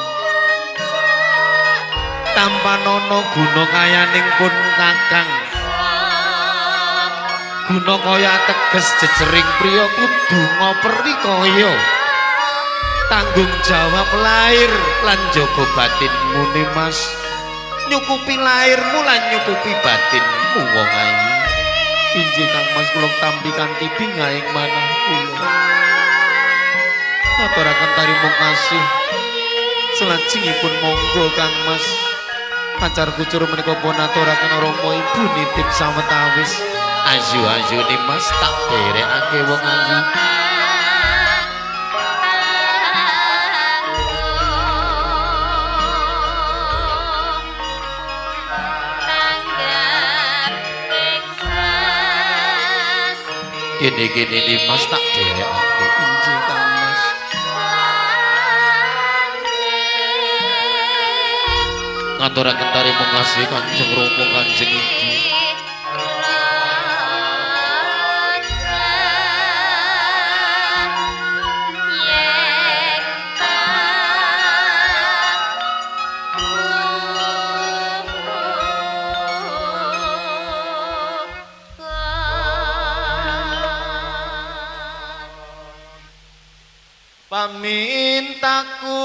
Tanpa nono guna kayaning pun kakang. Guna kaya teges jejering priya kudu ngoperi kaya tanggung jawab lahir lan jaga batinmu Mas. Nyukupi lahirmu lan nyukupi batinmu wong ayu. Injih Kang Mas kula tampi kanthi bingahing manah kula. Aturaken tarima kasih. Selajengipun monggo Kang Mas. Kacar kucur menika pun aturaken Rama Ibu nitip sawetawis. Ayu ni Mas tak derekake wong ayu. Gini ni Mas tak derekake. Injih Kang Mas. Ngaturaken tarima kasih Kanjeng Rama Kanjeng Ibu. Pamintaku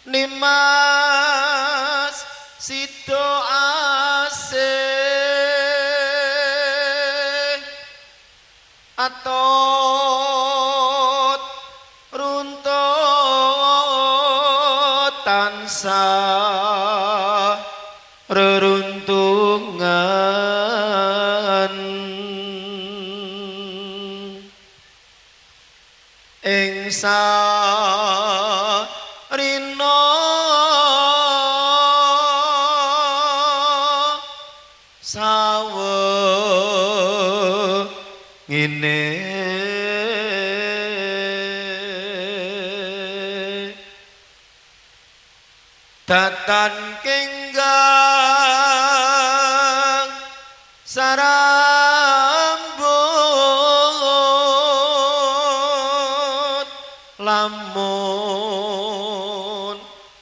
Nimas Sido asih atot runtut tansah reruntungan ing sarina sawengene datan kenggang sarambut lamun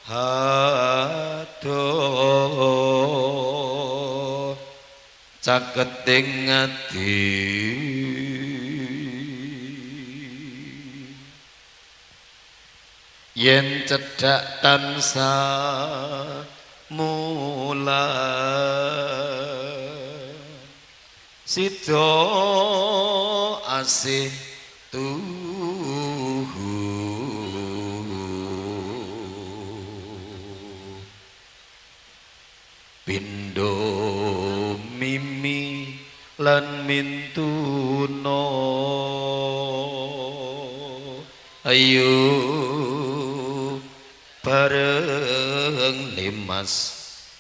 adoh caketing ati yen cedhak tansah mulan sida asih tuhu pindho mimi lan mintuna ayo bareng nimas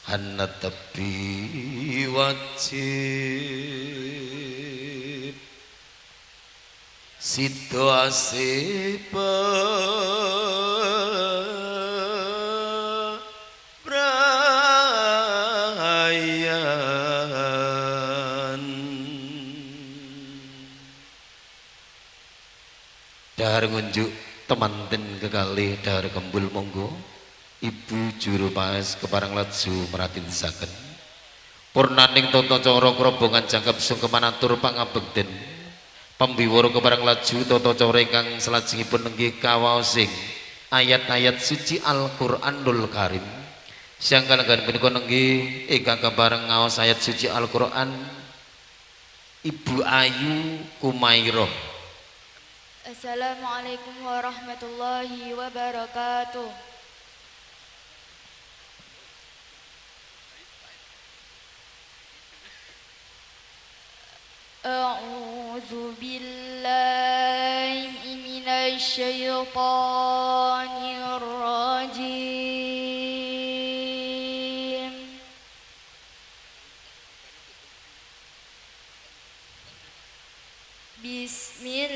hana tepi wajib situasi dahar ngunjuk temanten kekalih dahar kembul monggo ibu juru paes keparang laju meratisaken purnaning tonton coro kerobongan jangkep sungkeman atur pangabekten pembiwara keparang laju tonton coro ingkang selajengipun nenggih kawaosing ayat-ayat suci Al-Qur'anul Karim siang kalenggan punika nenggih ingkang keparang ngaos ayat suci Al-Qur'an Ibu Ayu Kumairah. Assalamualaikum warahmatullahi wabarakatuh. A'udzu billahi minasy syaithanir rajim. Bismillahirrahmanirrahim.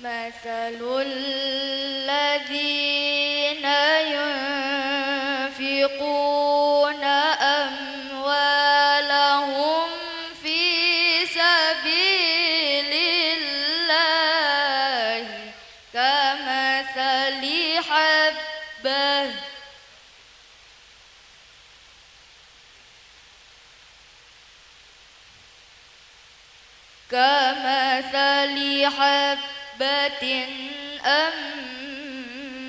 Mathalul ladzina yunfiquna amwalahum fi sabilillahi kamathali habbah كمثل حبة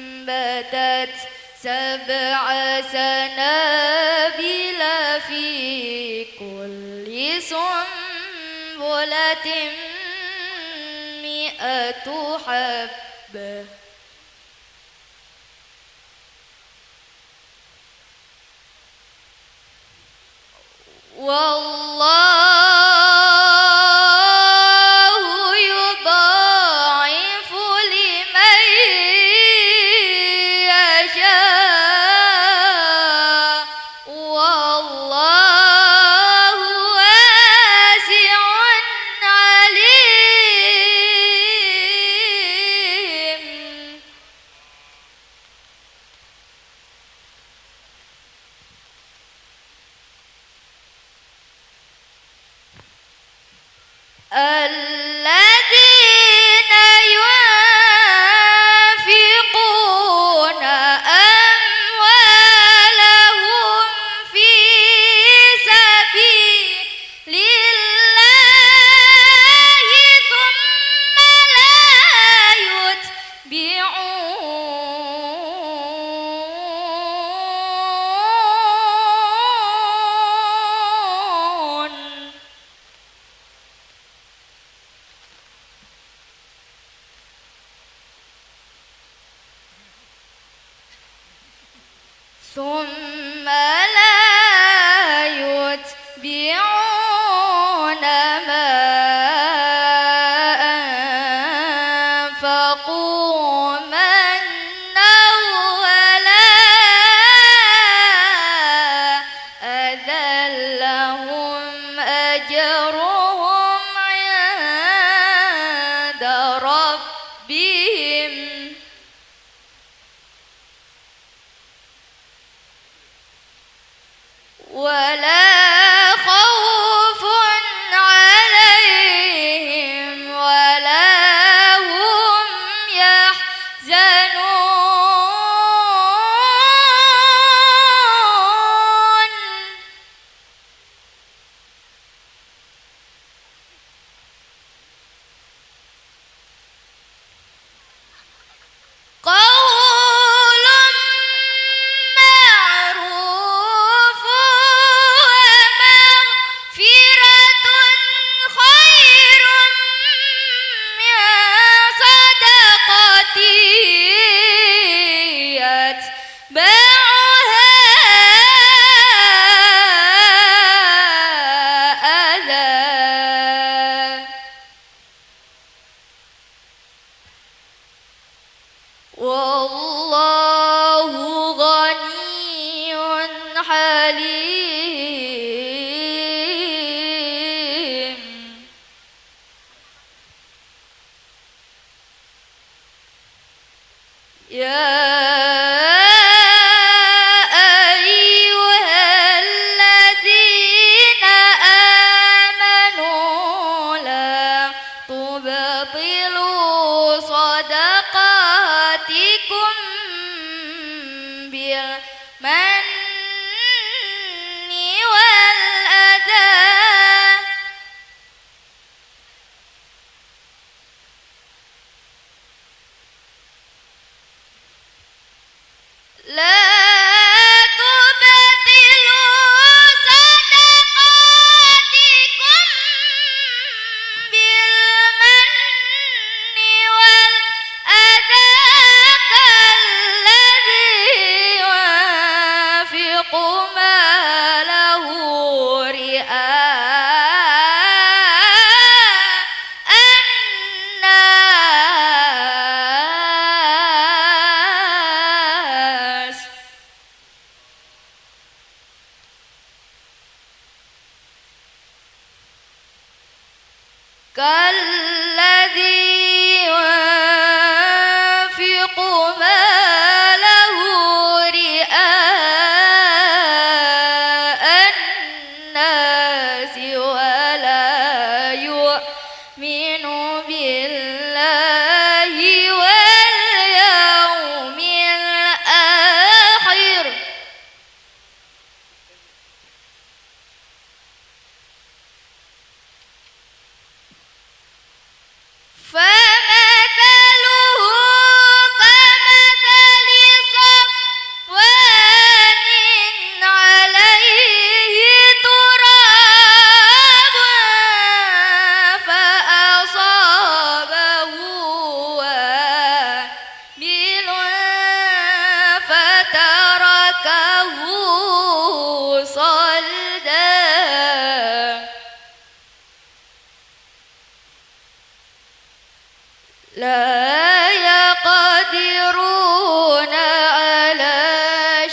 أنبتت 7 سنابل في كل سنبلة 100 حبة والله يضاعف لمن يشاء والله واسع عليم. الذين ينفقون أموالهم في سبيل الله ثم لا يتبعون ثم لا يتبعون ما أنفقوا منا ولا أذى لهم أجرهم عند ربهم ولا خوف عليهم ولا هم يحزنون. والله غني حليم يا أيها الذين آمنوا لا تبطلوا صدقاتكم بالمن والأذى لا تبطلوا صدقاتكم بالمن والأذى كالذي ينفق ماله رئاء الناس كالذي ينفق ماله رئاء الناس ولا يؤمن بالله واليوم الآخر فمثله كمثل صفوان عليه تراب فأصابه وابل فتركه صلدا لا يقدرون على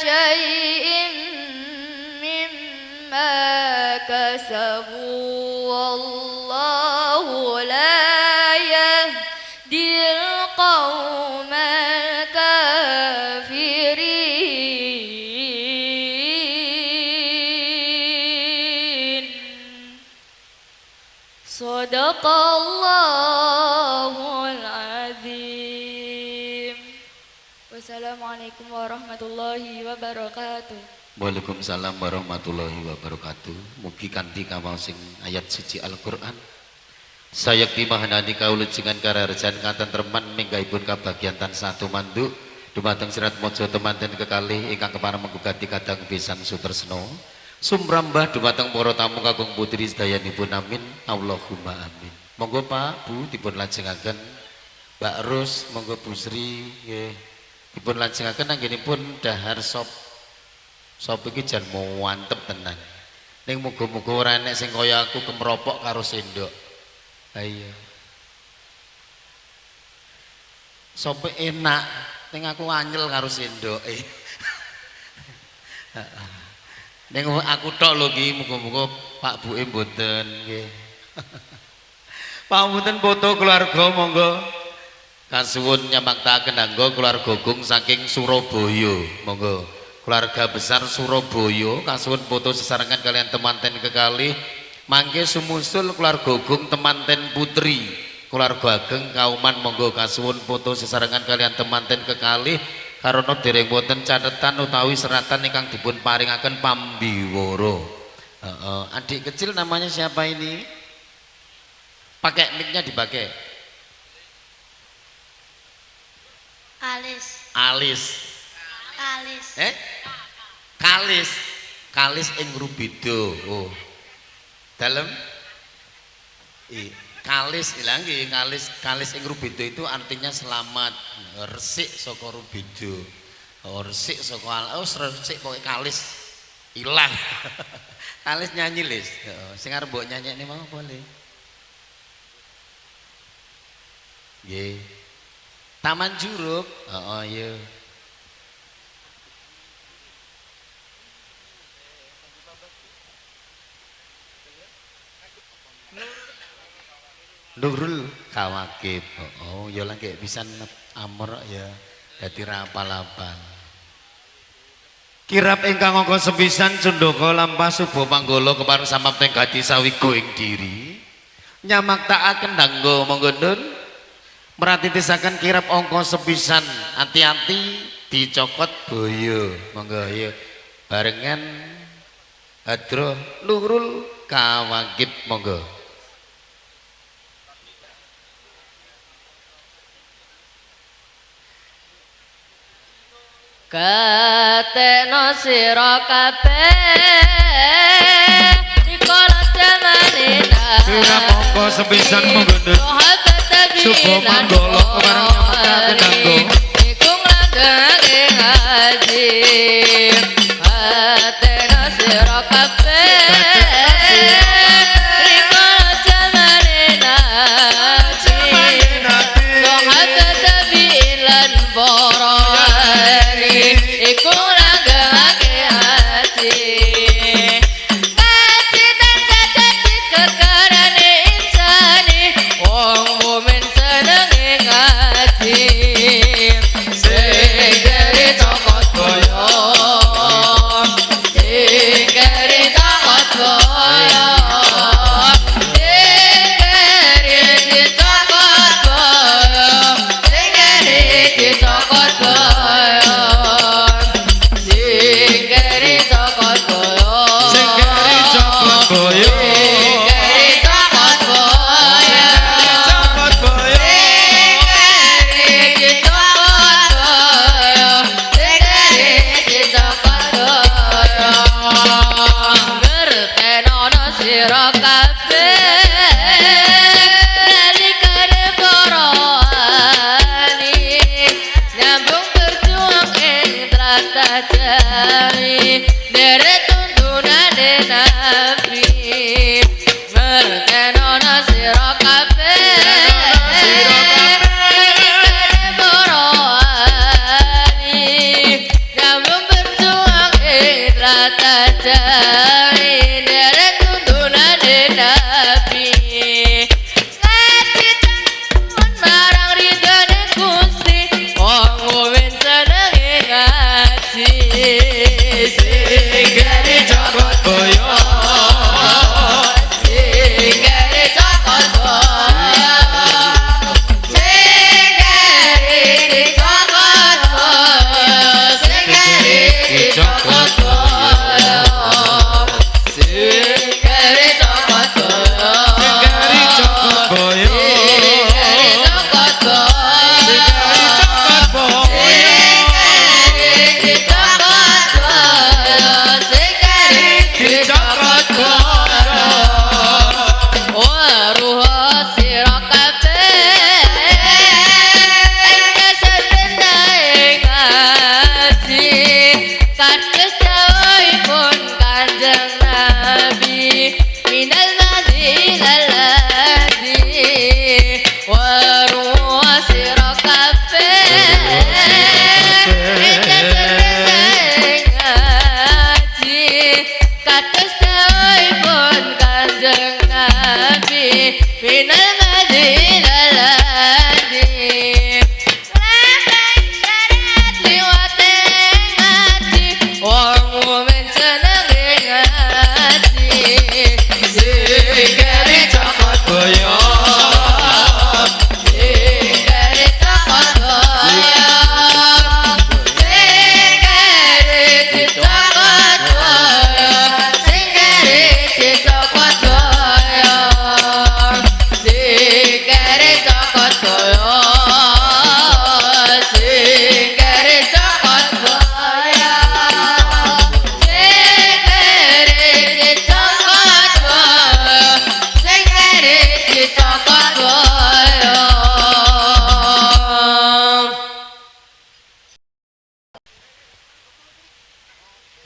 شيء مما كسبوا والله لا يهدي القوم الكافرين صدق الله العظيم wassalamualaikum warahmatullahi wabarakatuh. Waalaikumsalam warahmatullahi wabarakatuh. Mugi kanthi kawaosing ayat suci Al-Qur'an sayekti mahanani kaula jenengan kararjan katentreman minggahipun kabagyan tansah tumanduk dumateng sirat maja temanten kekalih ingkang kepareng menggugati kadang besan sutresna sumrambah dumateng para tamu kakung putri sedayanipun amin Allahumma amin. Monggo Pak Bu dipun lajengaken Mbak Ros, monggo Bu Sri nggih dipun lajengaken anggenipun dahar sop. Sop iki jan mantep tenan. Ning muga-muga ora enek sing kaya aku kemropok karo sendok. Ha iya. Sop enak, ning aku anyel karo sendoke. Heeh. Ning aku tok lho iki muga-muga Pak Buke mboten nggih. Pamunten foto keluarga monggo. Kasuwun nyamaktaken angga keluarga Gong saking Surabaya. Monggo. Keluarga besar Surabaya kasuwun foto sesarengan kalian temanten kekalih mangke sumusul keluarga Gong temanten putri keluarga ageng kauman monggo kasuwun foto sesarengan kalian temanten kekalih karena dereng boten catatan utawi seratan ingkang dipun paringaken pambiwara. Adik kecil namanya siapa ini? Pakai mic-nya dipakai. Alis Alis. Kalis Kalis. Kalis ing Rubido. Oh. Dalem kalis ilang nggih kalis ing Rubido itu artinya selamat. Resik saka Rubido. Resik saka resik pokoke kalis ilang. Kalis nyanyi lis. Sing arep mbok nyanyekne mau boleh. Nggih. Taman Juruk. Oh iya. Nurul Kawakib. Oh, ya lagi bisa amor ya. Dadi rapal-apal. Kirap ingkang angka sepisan Cundaka lampah subuh panggala kepareng samapting gati sawiga ing diri. Nyamak taaken danggo monggo nun. Meratitisaken kirap angka sepisan ati-ati dicokot boyo. Monggo ya. Barengan Hadroh Nurul Kawakib monggo. Katekno sira kabeh dikala jamanena Kirap angka sepisan monggo nun. Subuh manggala kepareng nyamakaken danggo iku nglanggengake ngaji katekno sira kabeh dikala jamanena sahabat tabi'in para iku langgengake ati ngaji tak dadi kekarane insani wong mukmin senenge ngaji sing dari cokot boyo sing dari cokot boyo sing dari cokot boyo sing dari cokot boyo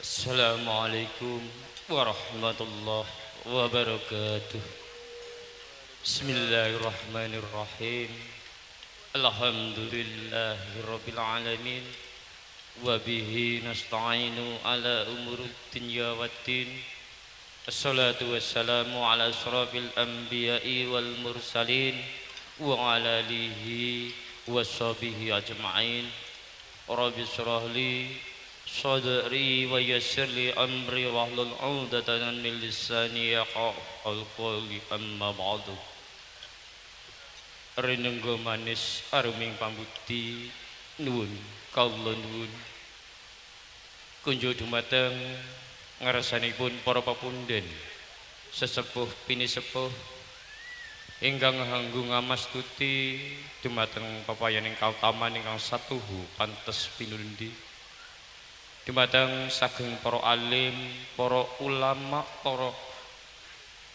Assalamualaikum warahmatullahi wabarakatuh. Bismillahirrahmanirrahim. Alhamdulillahirabbil alamin wa bihi nasta'inu ala umuri dunya waddin. Assalatu wassalamu ala asrafil anbiya'i wal mursalin wa ala alihi washabihi ajma'in. Rabbi shrah li sadri wa yassir li amri wahlul 'uqdatam min lisani yafqahu qawli amma ba'du. Renenggo manis aruming pambukti nuwun kawula nuwun kunjuk dumateng ngarsanipun para papunden sesepuh pinisepuh ingkang hanggung ngamastuti dumateng papayaning kautaman ingkang satuhu pantes pinundi dumateng sageng para alim, para ulama, para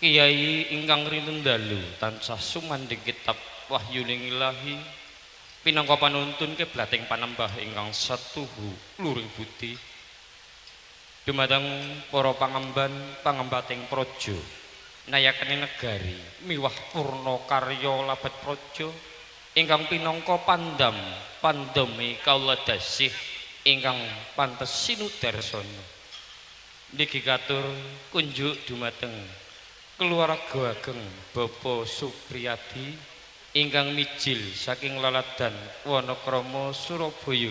kiai ingkang rinten dalu tansah sumandhing kitab wahyuning ilahi pinangka panuntun kiblating panembah ingkang satuhu luring budi dumateng para pangemban pangembating praja nayakane negari miwah purna karya labet praja ingkang pinangka pandami kaula dasih ingkang pantes sinudarsana niki katur kunjuk dumateng keluarga ageng Bapak Supriyadi ingkang mijil saking laladan Wanakrama Surabaya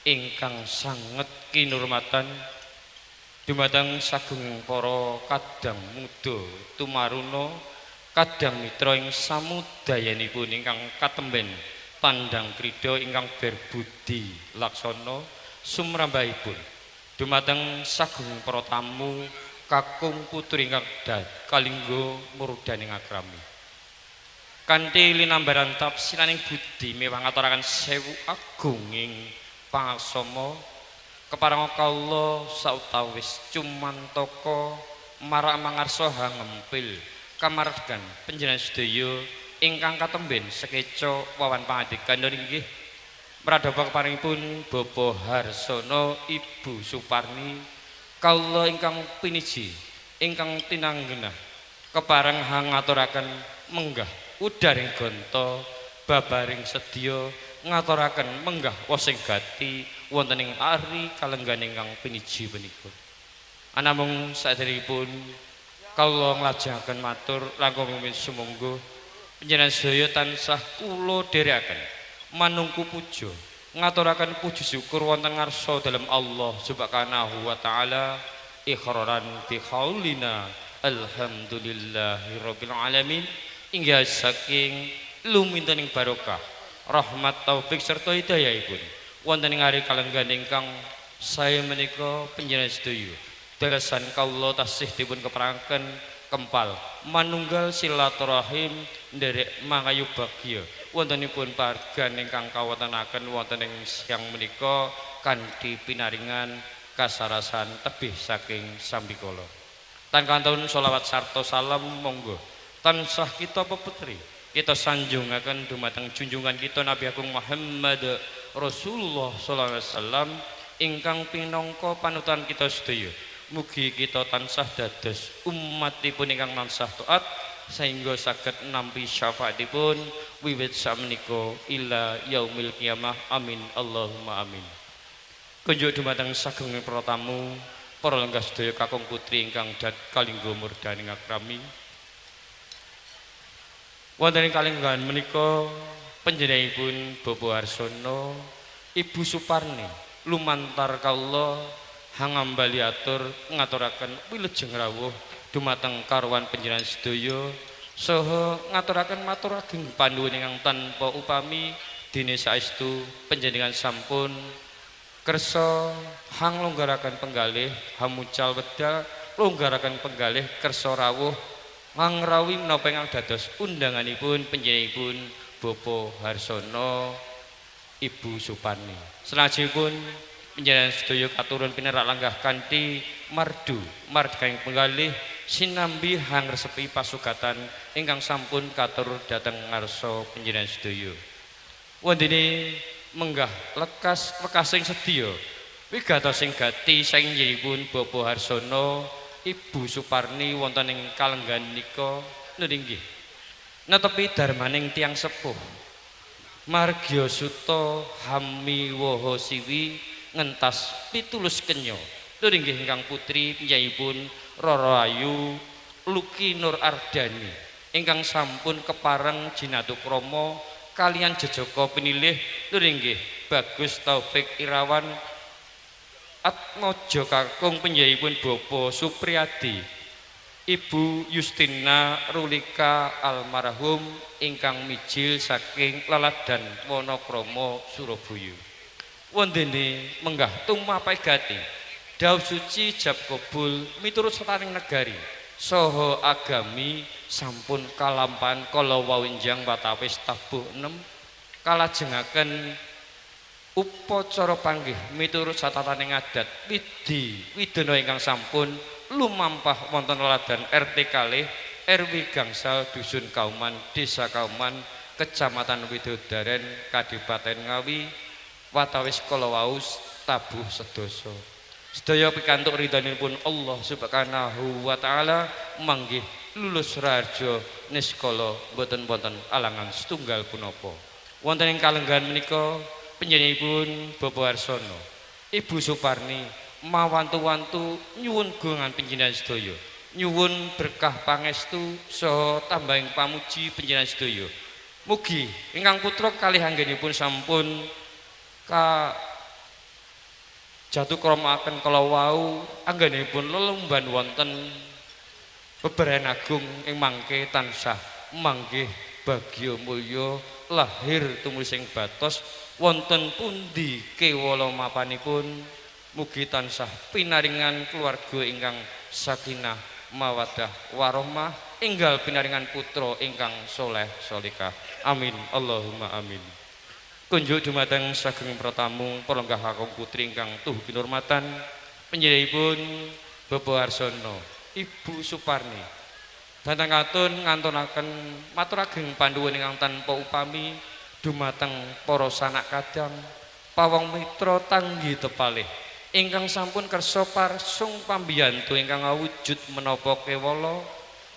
ingkang sanget kinurmatan dumateng sagung para kadang muda tumaruna kadang mitra ing samudayanipun ingkang katemben pandang krida ingkang berbudi laksana sumrambahipun dumateng sagung para tamu kakung putri ingkang kalingga murdaning akrami kanthi linambaran tapsiraning budi mewah ngaturaken sewu agunging pangaksama keparang kawula sautawis cumantaka marak mangarsa hangempil kamargan panjenengan sedaya ingkang katemben sekeca wawan pangadikan inggih mradhapa keparingipun Bapak Harsono Ibu Suparni kawula ingkang piniji ingkang tinanggenah kepareng hangaturaken menggah udaring ganta babaring sedya ngaturaken menggah wasing gati wonten ing ari kalenggan ingkang piniji punika anamung saderengipun kawula nglajengaken matur langkung sumangga panjenengan sedaya tansah kula dherekaken manungku puja ngaturaken puji syukur wonten ngarsa dalem Allah Subhanahu wa taala ikhraran bi qaulina alhamdulillahirabbil alamin inggih saking lumintaning barokah rahmat taufik serta hidayahipun wonten ing ari kalenggan ingkang saya menika panjenengan sedaya dalasan kawula tasih dipun keperangaken kempal manunggal silaturahim nderek mangayu bagya wontenipun pargan ingkang kawontenaken wonten ing siang menika kanthi pinaringan kasarasan tebih saking sambikala tan kantun sholawat sarta salam monggo tansah kita peputri kita sanjungaken dumateng junjungan kita Nabi Agung Muhammad Rasulullah sallallahu alaihi wasallam ingkang pinangka panutan kita sedaya mugi kita tansah dados umatipun ingkang tansah taat sehingga saged nampi syafaatipun wiwit sakmenika ila yaumil qiyamah amin Allahumma amin kunjuk dumateng sagenging para tamu para lenggah sedaya kakung putri ingkang kalingga murdaning akrami wonten ing kalenggan menika panjenenganipun Bapak Harsono Ibu Suparni lumantar kawula hangambali atur ngaturaken wilujeng rawuh dumateng karwan panjenengan sedaya saha ngaturaken matur ageng panuwun ingkang tanpa upami dene saestu panjenengan sampun kersa hang longgaraken penggalih hamucal wedal longgaraken penggalih kersa rawuh mangrawi menapa ingkang dados undanganipun panjenenganipun Bapak Harsono Ibu Suparni salajengipun panjenengan sedaya katurun pinerak langgah kanthi margaing penggalih sinambi hangresepi pasugatan ingkang sampun katur dhateng ngarsa panjenengan sedaya wondene menggah lekasing sedya wigatos sing gati sainggihipun Bapak Harsono Ibu Suparni wonten ing kalenggan nika nggih netepi darmaning tiyang sepuh Margya Suta Hami Woho Siwi ngentas pitulus kenya. Tur inggih ingkang putri piyayipun Roro Ayu Luki Nur Ardani ingkang sampun kepareng jinatu krama kalian jejaka pinilih. Tur inggih Bagus Taufik Irawan Atmojo kakung piyayipun Bapa Supriyadi, Ibu Yustina Rulika almarhum ingkang mijil saking Laladan Wonokrama Surabaya. Wondene menggah tumapegati dawuh suci jab kabul miturut sataning negari saha agami sampun kalampan kala wawinjang watawis tabuh 6 kalajengaken upacara panggih miturut satataning adat widana ingkang sampun lumampah wonten Laladan RT kalih RW gangsal Dusun Kauman Desa Kauman Kecamatan Widodaren Kadipaten Ngawi watawis kala waus tabuh sedasa. Sedaya pikantuk ridhanipun Allah Subhanahu wa taala manggih lulus raharja niskala boten wonten alangan setunggal punapa. Wonten ing kalenggahan menika panjenenganipun Bapak Harsono, Ibu Suparni mawantu-wantu nyuwun gongan panjenengan sedaya, nyuwun berkah pangestu saha tambahing pamuji panjenengan sedaya. Mugi ingkang putra kalih anggenipun sampun ka jatuh kramaken kala wau anggenipun lelumban wonten bebrayan agung ing mangke tansah manggih bagya mulya lahir tumusing batos wonten pundi kewala mapanipun. Mugi tansah pinaringan keluarga ingkang sakinah mawaddah warahmah enggal pinaringan putra ingkang soleh solikah. Amin Allahumma amin. Kunjuk dumateng saking pratamu Palenggah kakung putri ingkang tuh kinurmatan panjenenganipun Bapak Harsono, Ibu Suparni dhateng katun ngantunaken matur ageng panduwun ingkang tanpa upami dumateng para sanak kadang pawong mitra tanggi tepalih ingkang sampun kersa parsung pambiyantu ingkang awujud menapa kewala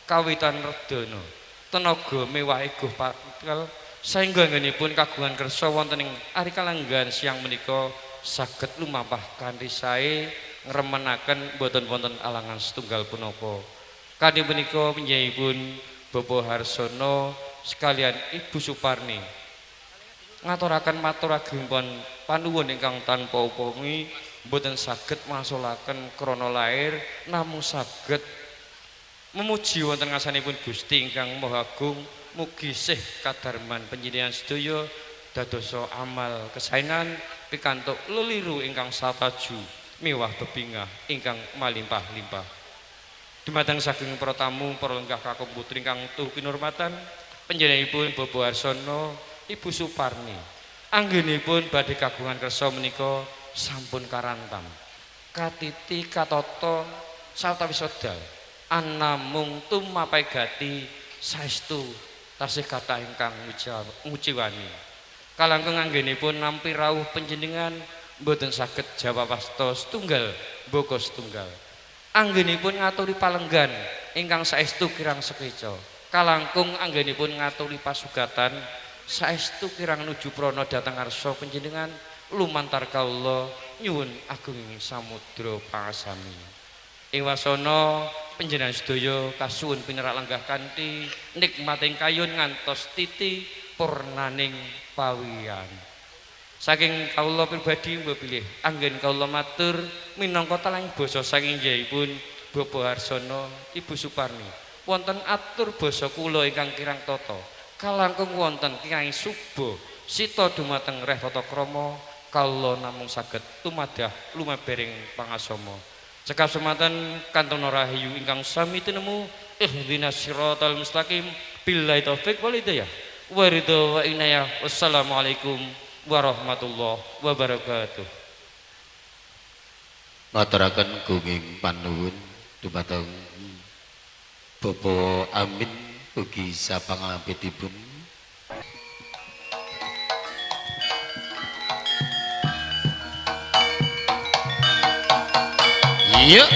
kawitan redana tenaga mewah eguh pakel saengga anggenipun kagungan kersa wonten ing ari kalenggan siang menika saged lumampah kanthi sae ngremenaken boten wonten alangan setunggal punapa. Kanthi menika panjenenganipun Bapak Harsono sekalian Ibu Suparni ngaturaken matur ageng panuwun ingkang tanpa upami boten saged mangsulaken krana lair namung saged memuji wonten ngasanipun Gusti ingkang Maha Agung. Mugi sih kadarman panjenengan sedaya dadosa amal kesaenan pikantuk leliru ingkang sataju miwah bebingah ingkang malimpah-limpah. Dumateng saking para tamu para lenggah kakung putri ingkang tuh kinurmatan panjenenganipun Bapak Harsono, Ibu Suparni anggenipun badhe kagungan kersa menika sampun karantam katiti katata sawetawis wedal anamung tumapegati saestu tasih kathah ingkang nguciwani kalangkung anggenipun nampi rawuh panjenengan boten saged jawab wasta setunggal mbaka setunggal anggenipun ngaturi palenggan ingkang saestu kirang sekeca kalangkung anggenipun ngaturi pasugatan saestu kirang nuju prana dhateng ngarsa panjenengan lumantar kawula nyuwun agung ing samudra pangasami. Ing wasana panjenengan sedaya kasuwun pinerak lenggah kanthi nikmating kayun ngantos titi purnaning pawiyan. Saking kawula pribadi pilih anggen kawula matur minangka talang basa saking nggihipun Bapak Harsono, Ibu Suparni. Wonten atur basa kula ingkang kirang tata. Kalangkung wonten Kyai Suba sita dumateng reh tata krama kawula namung saged tumadah lumebering pangasama. Cekap semanten kantun rahayu ingkang sami tinemu ihdinas siratal mustaqim billahi taufik wal hidayah wa ridha wa inayah. Wassalamualaikum warahmatullahi wabarakatuh. Maturaken gunging panuwun dumateng Bapak Amin ugi sapanglampitipun. Yuk.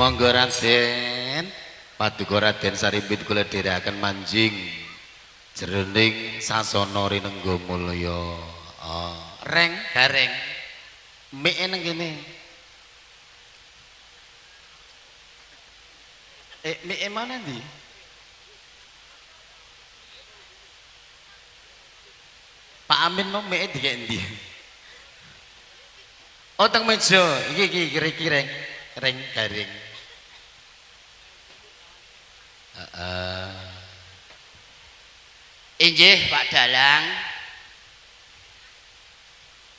Monggo Raden, paduka Raden sarimbit kula dherekaken manjing jroning sasana rinengga mulya. Reng gareng. Mik nang kene. Mik mana ndi? Pak Amin mau mik dikek ndi? Oh teng meja, iki reng garing. Inggih Pak Dalang.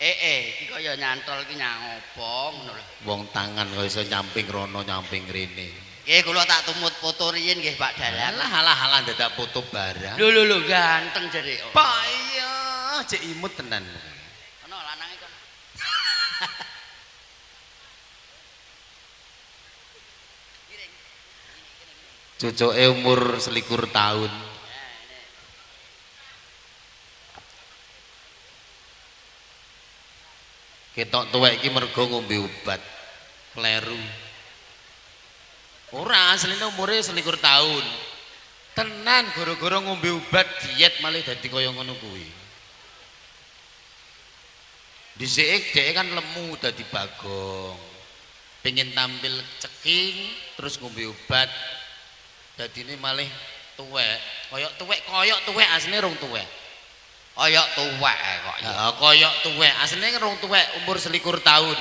Iki kaya nyantol iki nyang apa ngono lho. Wong tangan kok iso nyamping rono nyamping rene. Nggih kula tak tumut foto riyin nggih Pak Dalang. Alah dadak foto barang. Lho ganteng jere. Pak iya, cek imut tenan. Ono lanange kon. Cucuke umur 21 tahun. Ketok tuwek iki mergo ngombe obat kleru. Ora asline umure 21 tahun. Tenan gara-gara ngombe obat diet malah dadi kaya ngono kuwi. Dhisike dhek kan lemu dadi bagong. Pengen tampil ceking terus ngombe obat. Dadine malah tuwek. Koyok tuwek asline rong tuwek. Koyok tuwek kok ya. Heeh, koyok tuwek. Asline rong tuwek umur 21 tahun.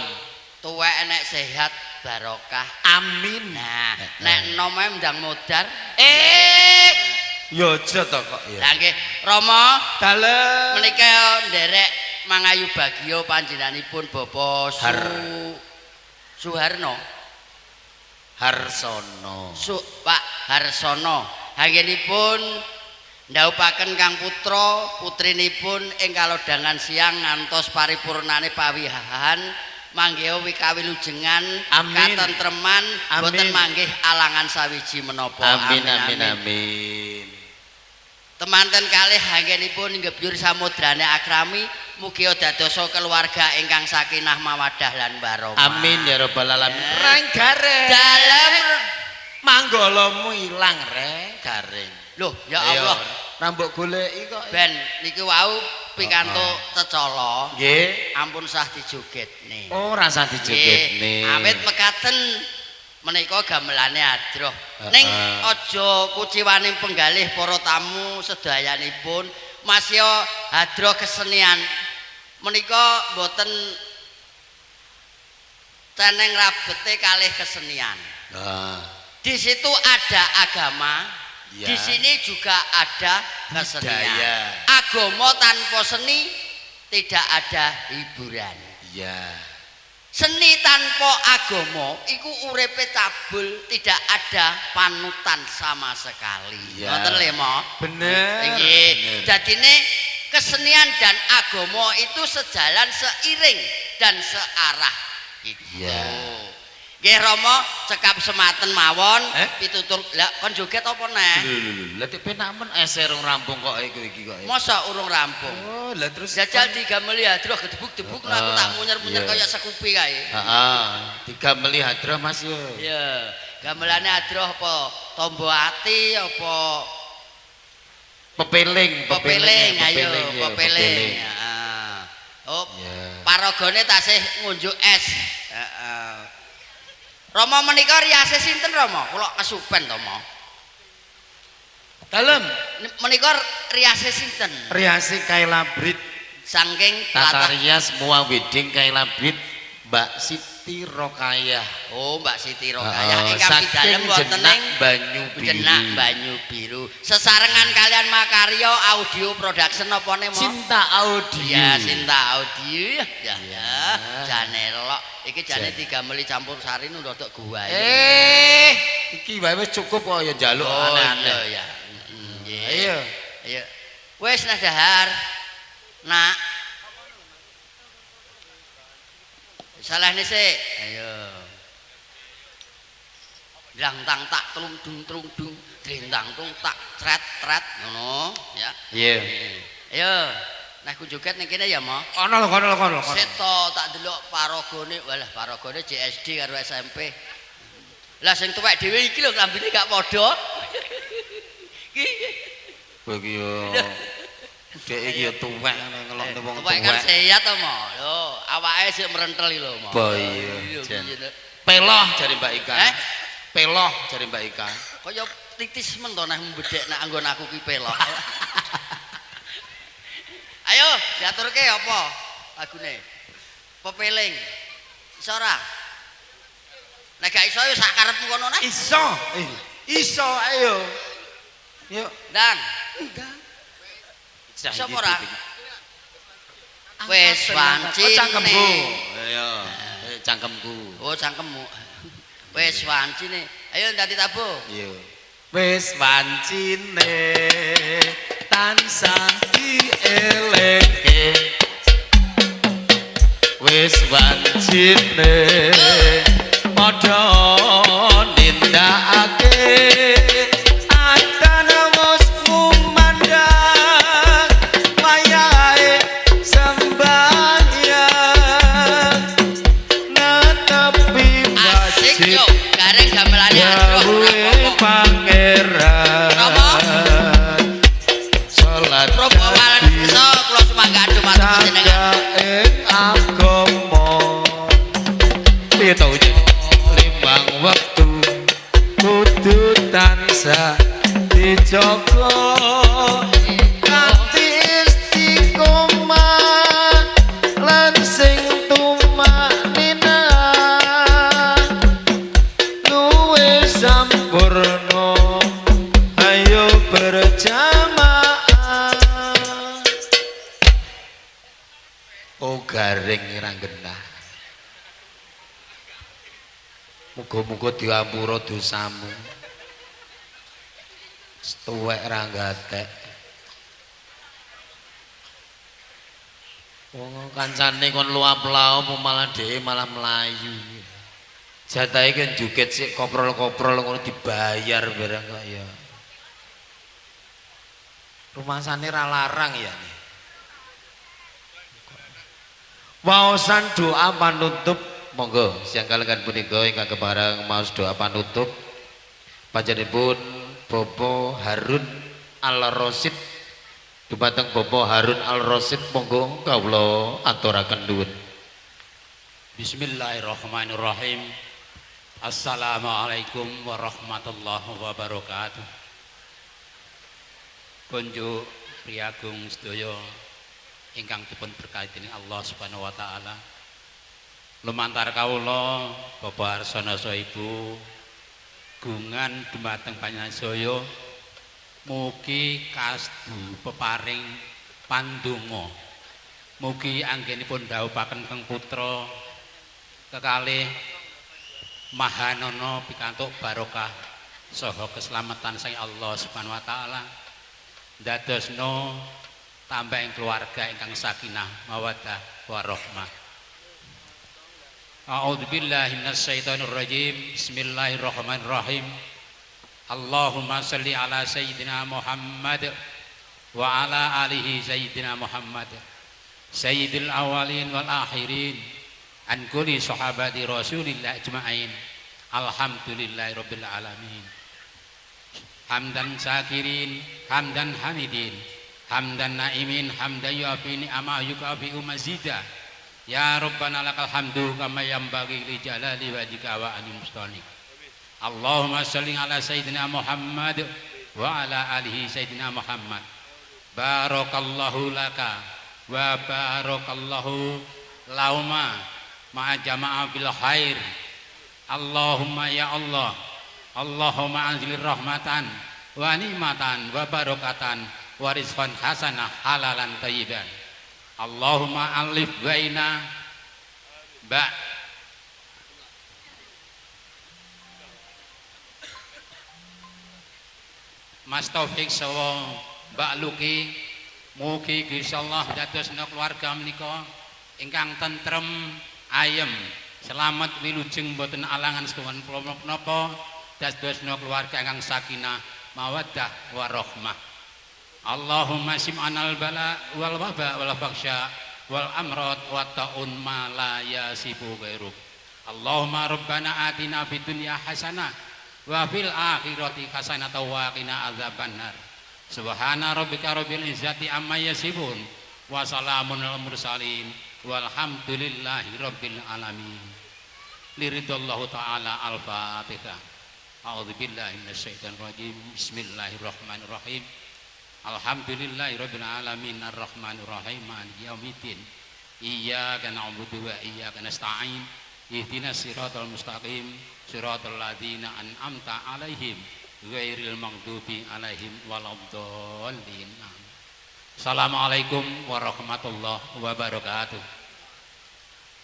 Tuwek nek sehat barokah. Amin. Nah, nek enom ae ndang modar. Ya aja to kok ya. Lah nggih, Rama, Dalem. menika nderek mangayu bagya panjenenganipun Bapak Suharno. Harsono. Pak Harsono. Anggenipun ndhaupaken Kang Putra, putrinipun ing kalodhangan siang ngantos paripurnane pawihahan manggih wikawilujengan katentreman boten manggih alangan sawiji menapa. Amin. Temanten kalih anggenipun ngebyur samudrane akrami mugi dadosa keluarga ingkang sakinah mawaddah lan barokah. Amin ya rabbal alamin. Reng gareng. Dalem manggalamu ilang reng gareng. Loh, ya Allah. Rambut goleki kok. Ben niki wau pikantuk cecala. Nggih. Ampun sah dijogetne. Oh, rasa dijogetne. Awit mekaten menika gamelane adroh. Ning aja kuciwaning penggalih para tamu sedayanipun masya hadroh kesenian. Menika mboten ceneng rabete kalih kesenian. Di situ ada agama. Ya. Di sini juga ada kesenian. Budaya. Agama tanpa seni tidak ada hiburan. Iya. Seni tanpa agama iku uripe cabul, tidak ada panutan sama sekali. Ya. Ngoten lho, Mo. Bener. Nggih. Dadine kesenian dan agama itu sejalan seiring dan searah gitu. Ya. Nggih Rama, cekap sematen mawon pitutur. Lah kon joget apa neh? Lah nek penak men eser rong rampung kok iki kok. Masa urung rampung? Oh, lah terus jajal digameli hadroh gedebuk-debuk aku tak munyer-munyer kaya sekupi kae. Heeh, digameli hadroh Mas yo. Iya, gamelane hadroh apa tombo ati apa Pepeling. ayo pepeling. Heeh. Oh, paragane tasih ngunjuk es. Heeh. Rama menika riase sinten Rama? Kula kesupen to, Mo. Dalem Menika riase sinten? riasi Kaila Brit Saking tata rias mua wedding Kaila Brit Mbak Siti Rokayah. Oh, Mbak Siti Rokayah ingkang pidalem wonten ing Banyu Biru. Jenak Banyu Biru. Sesarengan kalian Makarya Audio Production apa ne, Mo? Cinta Audio. Ya, Cinta Audio ya. Jane elok. Iki jane digameli campur sari nu rodok gua. Iki wae wis cukup kok ya njaluk aneh-aneh. Ya. Ayo. Ayo. Wis nah dahar. Nak. Salahne sik. Ayo. Dang tang tak tlung dung drintang tung tak tret ngono ya. Iya. Ayo. Nah ku joget ning kene ya, Mo. Kono. Seto tak delok paragone, walah paragone JSD karo SMP. Lah sing tuwek dhewe iki lho klambine gak padha. Kowe iki yo dhek iki yo tuwek ngelokne wong tuwek. Tuwek kan sehat to, Mo. Lho, awake sik merentel iki lho, Mo. Iya, Jen. Peloh jare Mbak Ika. Peloh jare Mbak Ika. Kaya titis men to nek mbedhek nek anggon aku ki peloh. Ayo, diaturke apa lagune? Pepeling. Iso ora? Nek gak iso ya sak karepmu kono nek. Iso. Iso ayo. Yuk, Dan. enggak. Iso apa ora? Wis wancine. Cangkemku. Ayo, cangkemku. Oh, cangkemmu. Wis wancine. Ayo ndati tabuh. Iya. Wis wancine tansah dieleke. Wis wancine padha nindakake adana wis mumandang wayahe sembahyang netepi Asik yo, gareng gamelane Yahweh Pangeran salat Probawalan iso kula sumangga adu matur jenengan. agama piye to limbang wektu kudu tansah dijaga kanthi istiqomah lan sing tumanina luwih sampurna ayo berjamaah. Oh garing ranggenah. Muga-muga diampura dosamu. Tuwek ra gatek. Wong kancane kon luap-laup malah dhewe malah melayu. Jatahe kan joget sik koprol-koprol ngono dibayar barang kok ya. Rumasane ra larang ya. Waosan doa panutup monggo siang kalian punika ingkang kepareng maos doa panutup panjenenganipun Bapak Harun Al-Rasyid dumateng Bapak Harun Al-Rasyid monggo kawula aturaken nuwun. Bismillahirrahmanirrahim. Assalamualaikum warahmatullahi wabarakatuh. Konjo priyagung sedaya ingkang dipun berkahi dening Allah Subhanahu wa taala. Lumantar kawula Bapak Arsana Ibu gungan dumateng panjenengan mugi kastu peparing pandonga. Mugi anggenipun dhawuhaken teng putra kekalih mahanana pikantuk barokah saha keselamatan saking Allah Subhanahu wa taala. Dadosna tambah ing keluarga ingkang sakinah mawaddah warahmah. A'udzu billahi minasyaitonir rajim. Bismillahirrahmanirrahim. Allahumma shalli ala sayyidina Muhammad wa ala alihi sayyidina Muhammad sayyidil awwalin wal akhirin an kulli sahabati Rasulillah ajma'in. Alhamdulillahirabbil alamin. Hamdan syakirin, hamdan hamidin, hamdan naimin, hamdan yuafi ni'amah yukafi umazida. Ya Rabbana lakal hamdu kama yanbaghi li jalali wajhika wa ani mustanik. Allahumma shalli ala sayyidina Muhammad wa ala alihi sayyidina Muhammad. Barakallahu laka wa barakallahu lauma ma'a jama'a bil khair. Allahumma ya Allah, Allahumma anzilir rahmatan wa ni'matan wa barakatan wa rizqan hasanah halalan thayyiban. Allahumma alif baina ba Mas Taufik saha Mbak Luki mugi insyaallah dadosna keluarga menika ingkang tentrem ayem selamat wilujeng mboten alangan setuhan napa dadosna keluarga ingkang sakinah mawaddah warahmah. Allahumma sim'anal bala wal waba wal faksha wal amrad wa ta'un ma la yasibu ghairuk. Allahumma rabbana atina fid dunya hasanah wa fil akhirati hasanah wa qina adzabannar. Subhana rabbika rabbil izzati amma yasifun wa salamun alal mursalin walhamdulillahi rabbil alamin. Liridallahu ta'ala al-fatihah. A'udzubillahi minasyaitonir rajim. Bismillahirrahmanirrahim. Alhamdulillahi rabbil alamin arrahmanir rahim maliki yaumiddin. Iyyaka na'budu wa iyyaka nasta'in. Ihdinas siratal mustaqim siratal ladzina an'amta 'alaihim ghairil maghdubi 'alaihim waladdallin. Assalamualaikum warahmatullahi wabarakatuh.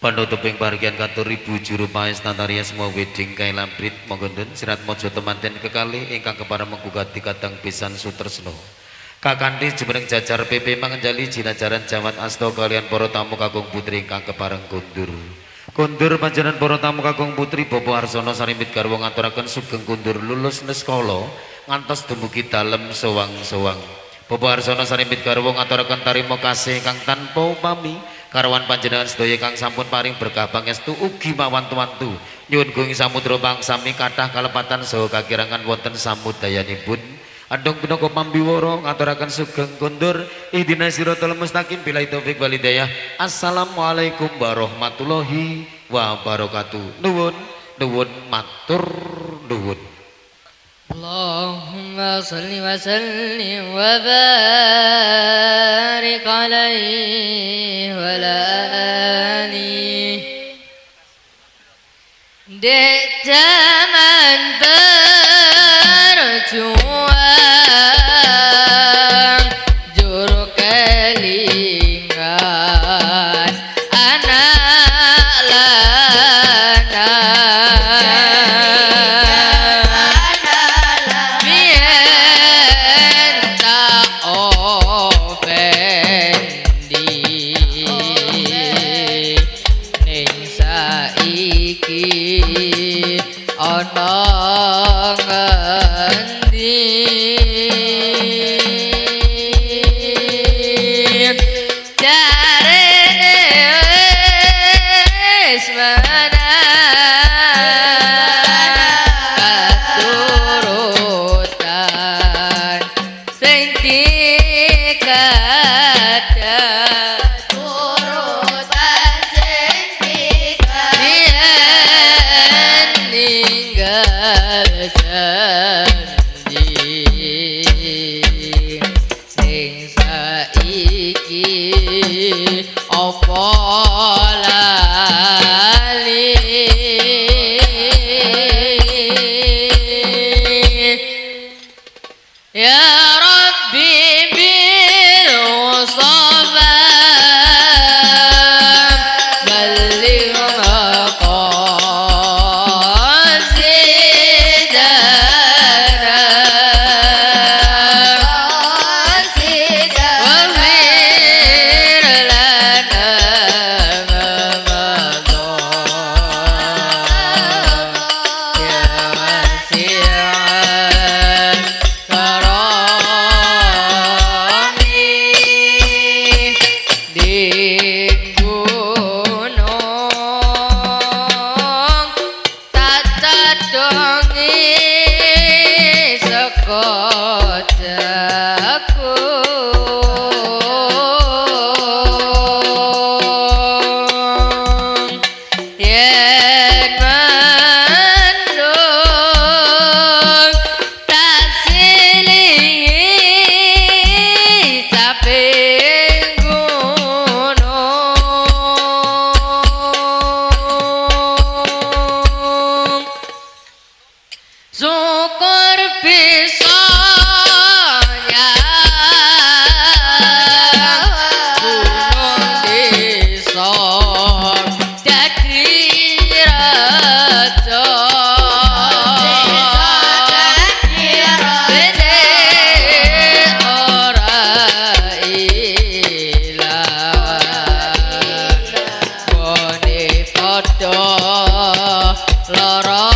Panutuping pargian katur ribu juru paes tataria semua wedding kailam brit monggondun sirat mojo temanten kekalih ingkang kepareng menggugati kadang pisan sutresno kakanthi jumeneng jajar PP mangenjali jinajaran jawat asta kalian para tamu kakung putri ingkang kepareng kundur panjenengan para tamu kakung putri Bobo Arsono sarimit garwa ngaturaken sugeng kundur lulus neskala ngantos dumugi dalem sowang-sowang. Bobo Arsono sarimit garwa ngaturaken tarima kasih kang tanpa upami karawan panjenengan sedaya kang sampun paring berkah pangestu ugi mawantu-wantu nyuwun gungi samudra pangsami kathah kalepatan saha kakirangan wonten samudayanipun andhong pinaka pambiwara ngaturaken sugeng kundur ihdinas siratal mustaqim billahi taufik wal hidayah. Assalamualaikum warahmatullahi wabarakatuh. Nuwun matur nuwun. Allahumma salli wa sallim wa barik alaihi wa alihi. Di zaman berjuang juru kelingan anak lana lara